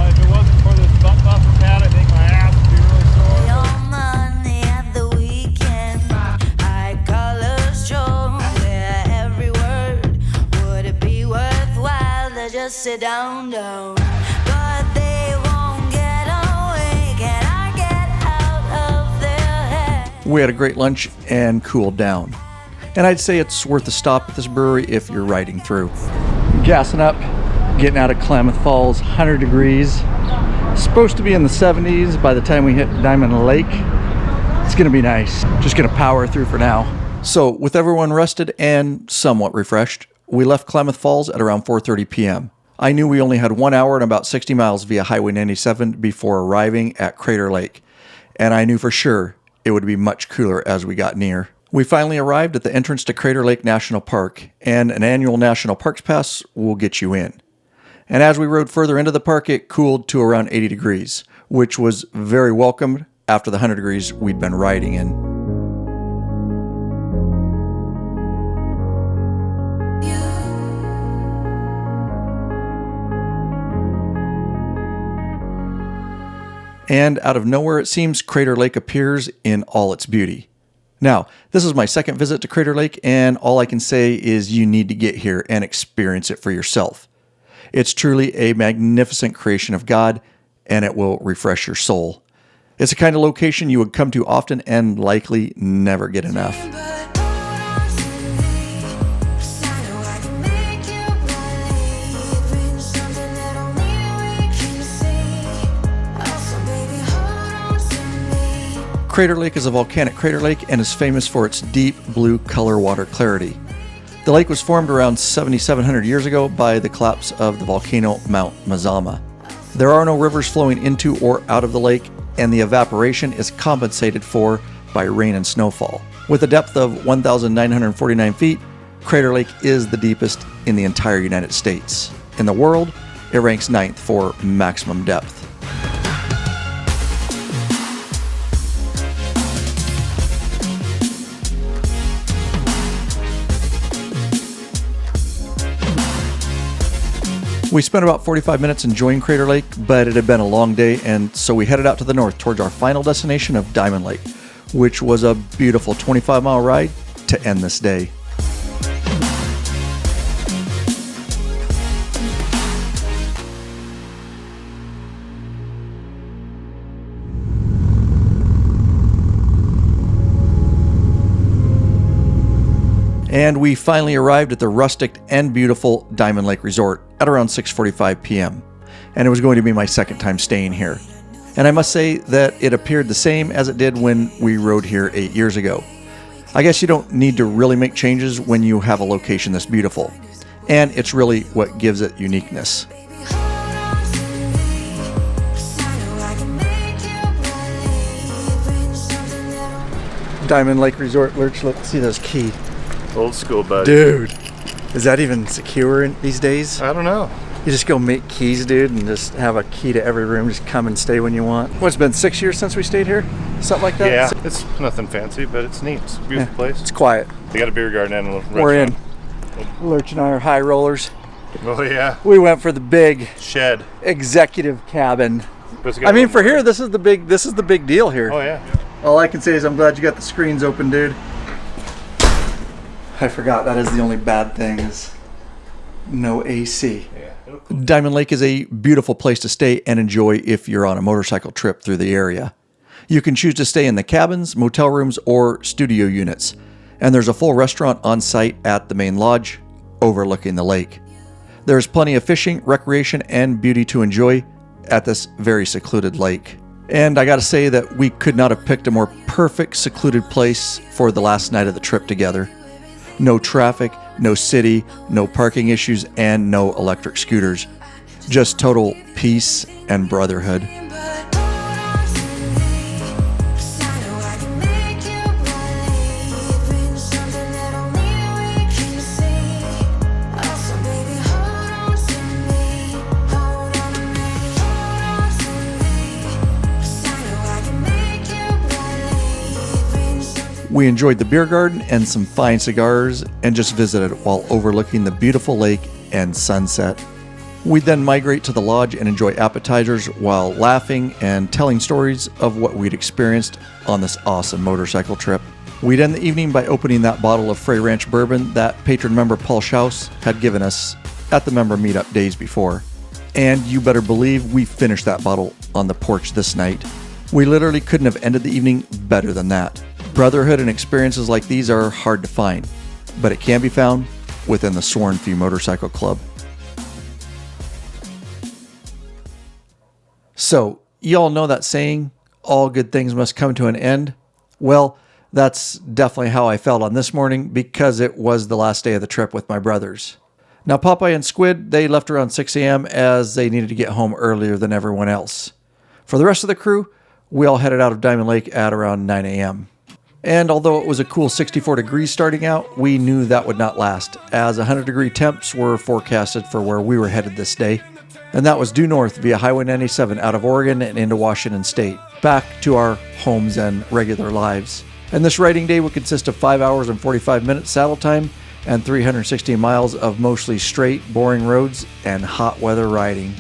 If it wasn't for this butt buffer pad, I think my ass would be really sore. Your money at the weekend, high colors show their every word. Would it be worthwhile to just sit down, down? But they won't get away. Can I get out of their head? We had a great lunch and cooled down. And I'd say it's worth a stop at this brewery if you're riding through. Gassing up, getting out of Klamath Falls, 100 degrees. Supposed to be in the 70s by the time we hit Diamond Lake. It's gonna be nice. Just gonna power through for now. So with everyone rested and somewhat refreshed, we left Klamath Falls at around 4:30 p.m. I knew we only had 1 hour and about 60 miles via Highway 97 before arriving at Crater Lake. and I knew for sure it would be much cooler as we got near. We finally arrived at the entrance to Crater Lake National Park, and an annual National Parks Pass will get you in. And as we rode further into the park, it cooled to around 80 degrees, which was very welcomed after the 100 degrees we'd been riding in. And out of nowhere, it seems, Crater Lake appears in all its beauty. Now, this is my second visit to Crater Lake, and all I can say is you need to get here and experience it for yourself. It's truly a magnificent creation of God, and it will refresh your soul. It's a kind of location you would come to often and likely never get enough. Crater Lake is a volcanic crater lake and is famous for its deep blue color water clarity. The lake was formed around 7,700 years ago by the collapse of the volcano Mount Mazama. There are no rivers flowing into or out of the lake, and the evaporation is compensated for by rain and snowfall. With a depth of 1,949 feet, Crater Lake is the deepest in the entire United States. In the world, it ranks 9th for maximum depth. We spent about 45 minutes enjoying Crater Lake, but it had been a long day, and so we headed out to the north towards our final destination of Diamond Lake, which was a beautiful 25-mile ride to end this day. And we finally arrived at the rustic and beautiful Diamond Lake Resort at around 6:45 p.m. And it was going to be my second time staying here. And I must say that it appeared the same as it did when we rode here 8 years ago. I guess you don't need to really make changes when you have a location this beautiful. And it's really what gives it uniqueness. Diamond Lake Resort, Lurch, look, see those keys. Old school, buddy. Dude, is that even secure these days? I don't know. You just go make keys, dude, and just have a key to every room. Just come and stay when you want. What's been 6 years since we stayed here? Something like that? Yeah, it's nothing fancy, but it's neat. It's a beautiful place. It's quiet. They got a beer garden and a restaurant. We're in. Lurch and I are high rollers. Oh yeah. We went for the big shed executive cabin. I mean, for here, this is the big deal here. Oh yeah. All I can say is I'm glad you got the screens open, dude. I forgot that is the only bad thing is no AC. Yeah. Diamond Lake is a beautiful place to stay and enjoy if you're on a motorcycle trip through the area. You can choose to stay in the cabins, motel rooms, or studio units. And there's a full restaurant on site at the main lodge overlooking the lake. There's plenty of fishing, recreation, and beauty to enjoy at this very secluded lake. And I gotta say that we could not have picked a more perfect secluded place for the last night of the trip together. No traffic, no city, no parking issues, and no electric scooters. Just total peace and brotherhood. We enjoyed the beer garden and some fine cigars and just visited while overlooking the beautiful lake and sunset. We'd then migrate to the lodge and enjoy appetizers while laughing and telling stories of what we'd experienced on this awesome motorcycle trip. We'd end the evening by opening that bottle of Frey Ranch bourbon that patron member Paul Schaus had given us at the member meetup days before. And you better believe we finished that bottle on the porch this night. We literally couldn't have ended the evening better than that. Brotherhood and experiences like these are hard to find, but it can be found within the Sworn Few Motorcycle Club. So, y'all know that saying, all good things must come to an end? Well, that's definitely how I felt on this morning because it was the last day of the trip with my brothers. Now, Popeye and Squid, they left around 6 a.m. as they needed to get home earlier than everyone else. For the rest of the crew, We all headed out of Diamond Lake at around 9 a.m. And although it was a cool 64 degrees starting out, we knew that would not last, as 100-degree temps were forecasted for where we were headed this day. And that was due north via Highway 97 out of Oregon and into Washington State, back to our homes and regular lives. And this riding day would consist of 5 hours and 45 minutes saddle time and 316 miles of mostly straight, boring roads and hot weather riding.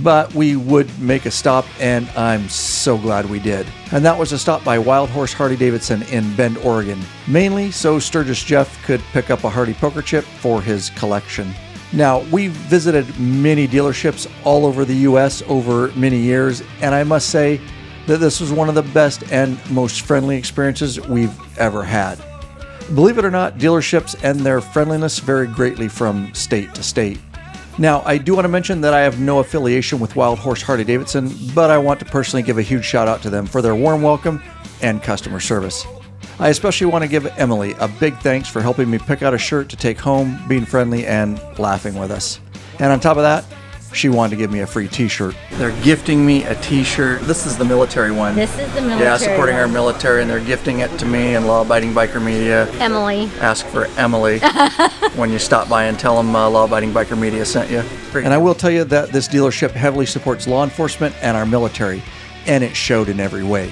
But we would make a stop, and I'm so glad we did. And that was a stop by Wild Horse Harley-Davidson in Bend, Oregon, mainly so Sturgis Jeff could pick up a Harley poker chip for his collection. Now, we've visited many dealerships all over the U.S. over many years, and I must say that this was one of the best and most friendly experiences we've ever had. Believe it or not, dealerships and their friendliness vary greatly from state to state. Now, I do want to mention that I have no affiliation with Wild Horse Harley-Davidson, but I want to personally give a huge shout out to them for their warm welcome and customer service. I especially want to give Emily a big thanks for helping me pick out a shirt to take home, being friendly and laughing with us. And on top of that, she wanted to give me a free t-shirt. They're gifting me a t-shirt. This is the military one. This is the military Yeah, supporting our one. military, and they're gifting it to me and Law Abiding Biker Media. Emily. Ask for Emily when you stop by and tell them Law Abiding Biker Media sent you. And I will tell you that this dealership heavily supports law enforcement and our military, and it showed in every way.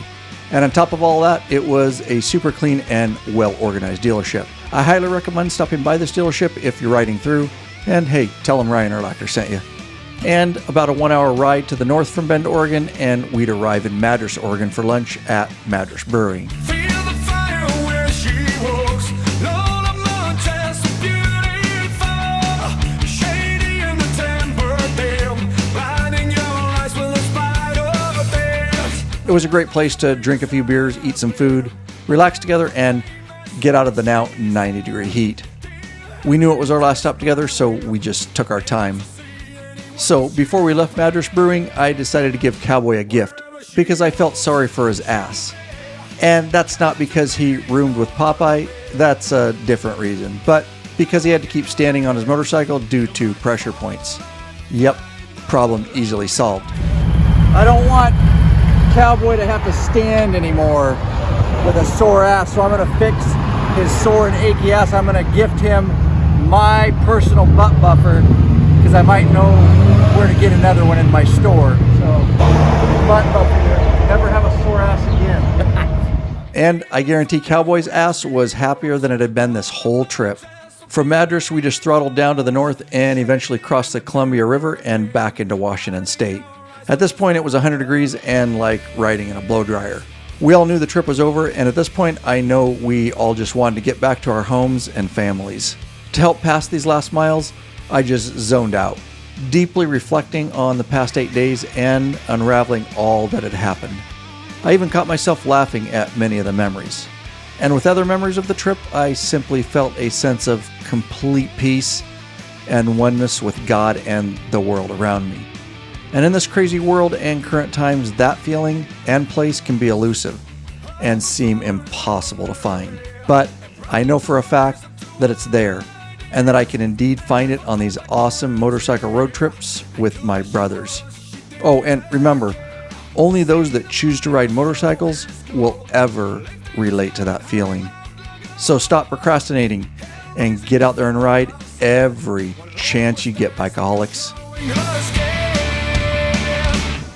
And on top of all that, it was a super clean and well-organized dealership. I highly recommend stopping by this dealership if you're riding through, and hey, tell them Ryan Urlacher sent you. And about a 1-hour ride to the north from Bend, Oregon, and we'd arrive in Madras, Oregon for lunch at Madras Brewing. It was a great place to drink a few beers, eat some food, relax together, and get out of the now 90-degree heat. We knew it was our last stop together, so we just took our time. So before we left Madras Brewing, I decided to give Cowboy a gift because I felt sorry for his ass. And that's not because he roomed with Popeye, that's a different reason, but because he had to keep standing on his motorcycle due to pressure points. Yep, problem easily solved. I don't want Cowboy to have to stand anymore with a sore ass, so I'm going to fix his sore and achy ass. I'm going to gift him my personal butt buffer because I might know where to get another one in my store. So, butt buffer here. Never have a sore ass again. And I guarantee Cowboy's ass was happier than it had been this whole trip. From Madras, we just throttled down to the north and eventually crossed the Columbia River and back into Washington State. At this point, it was 100 degrees and like riding in a blow dryer. We all knew the trip was over, and at this point, I know we all just wanted to get back to our homes and families. To help pass these last miles, I just zoned out, deeply reflecting on the past 8 days and unraveling all that had happened. I even caught myself laughing at many of the memories. And with other memories of the trip, I simply felt a sense of complete peace and oneness with God and the world around me. And in this crazy world and current times, that feeling and place can be elusive and seem impossible to find. But I know for a fact that it's there, and that I can indeed find it on these awesome motorcycle road trips with my brothers. Oh, and remember, only those that choose to ride motorcycles will ever relate to that feeling. So stop procrastinating and get out there and ride every chance you get, bikeaholics.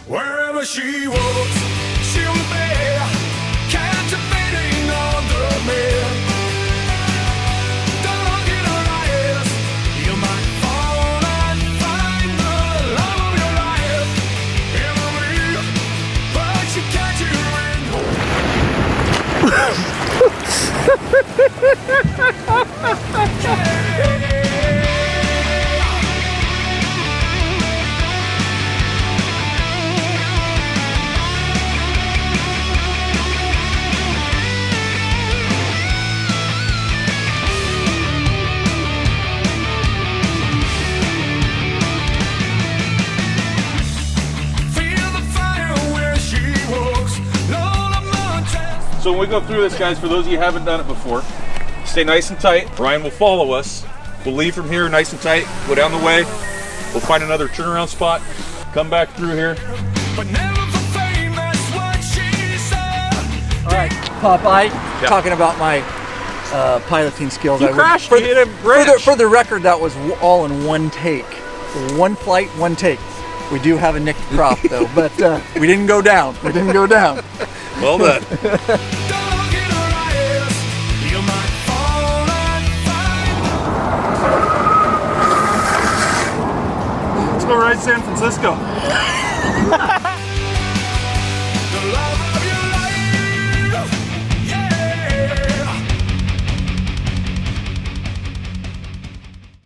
Wherever she walks, she'll be captivating on the man. Don't look in her eyes, you might fall and find the love of your life. Emily, but she catch So when we go through this, guys, for those of you who haven't done it before, stay nice and tight. Ryan will follow us. We'll leave from here nice and tight, go down the way. We'll find another turnaround spot, come back through here. but never for fame, that's what she All right, Popeye, talking about my piloting skills. You crashed. You hit a bridge. For the record, that was all in one take. One flight, one take. We do have a nicked prop though, but we didn't go down. We didn't go down. Well done. Let's go ride San Francisco.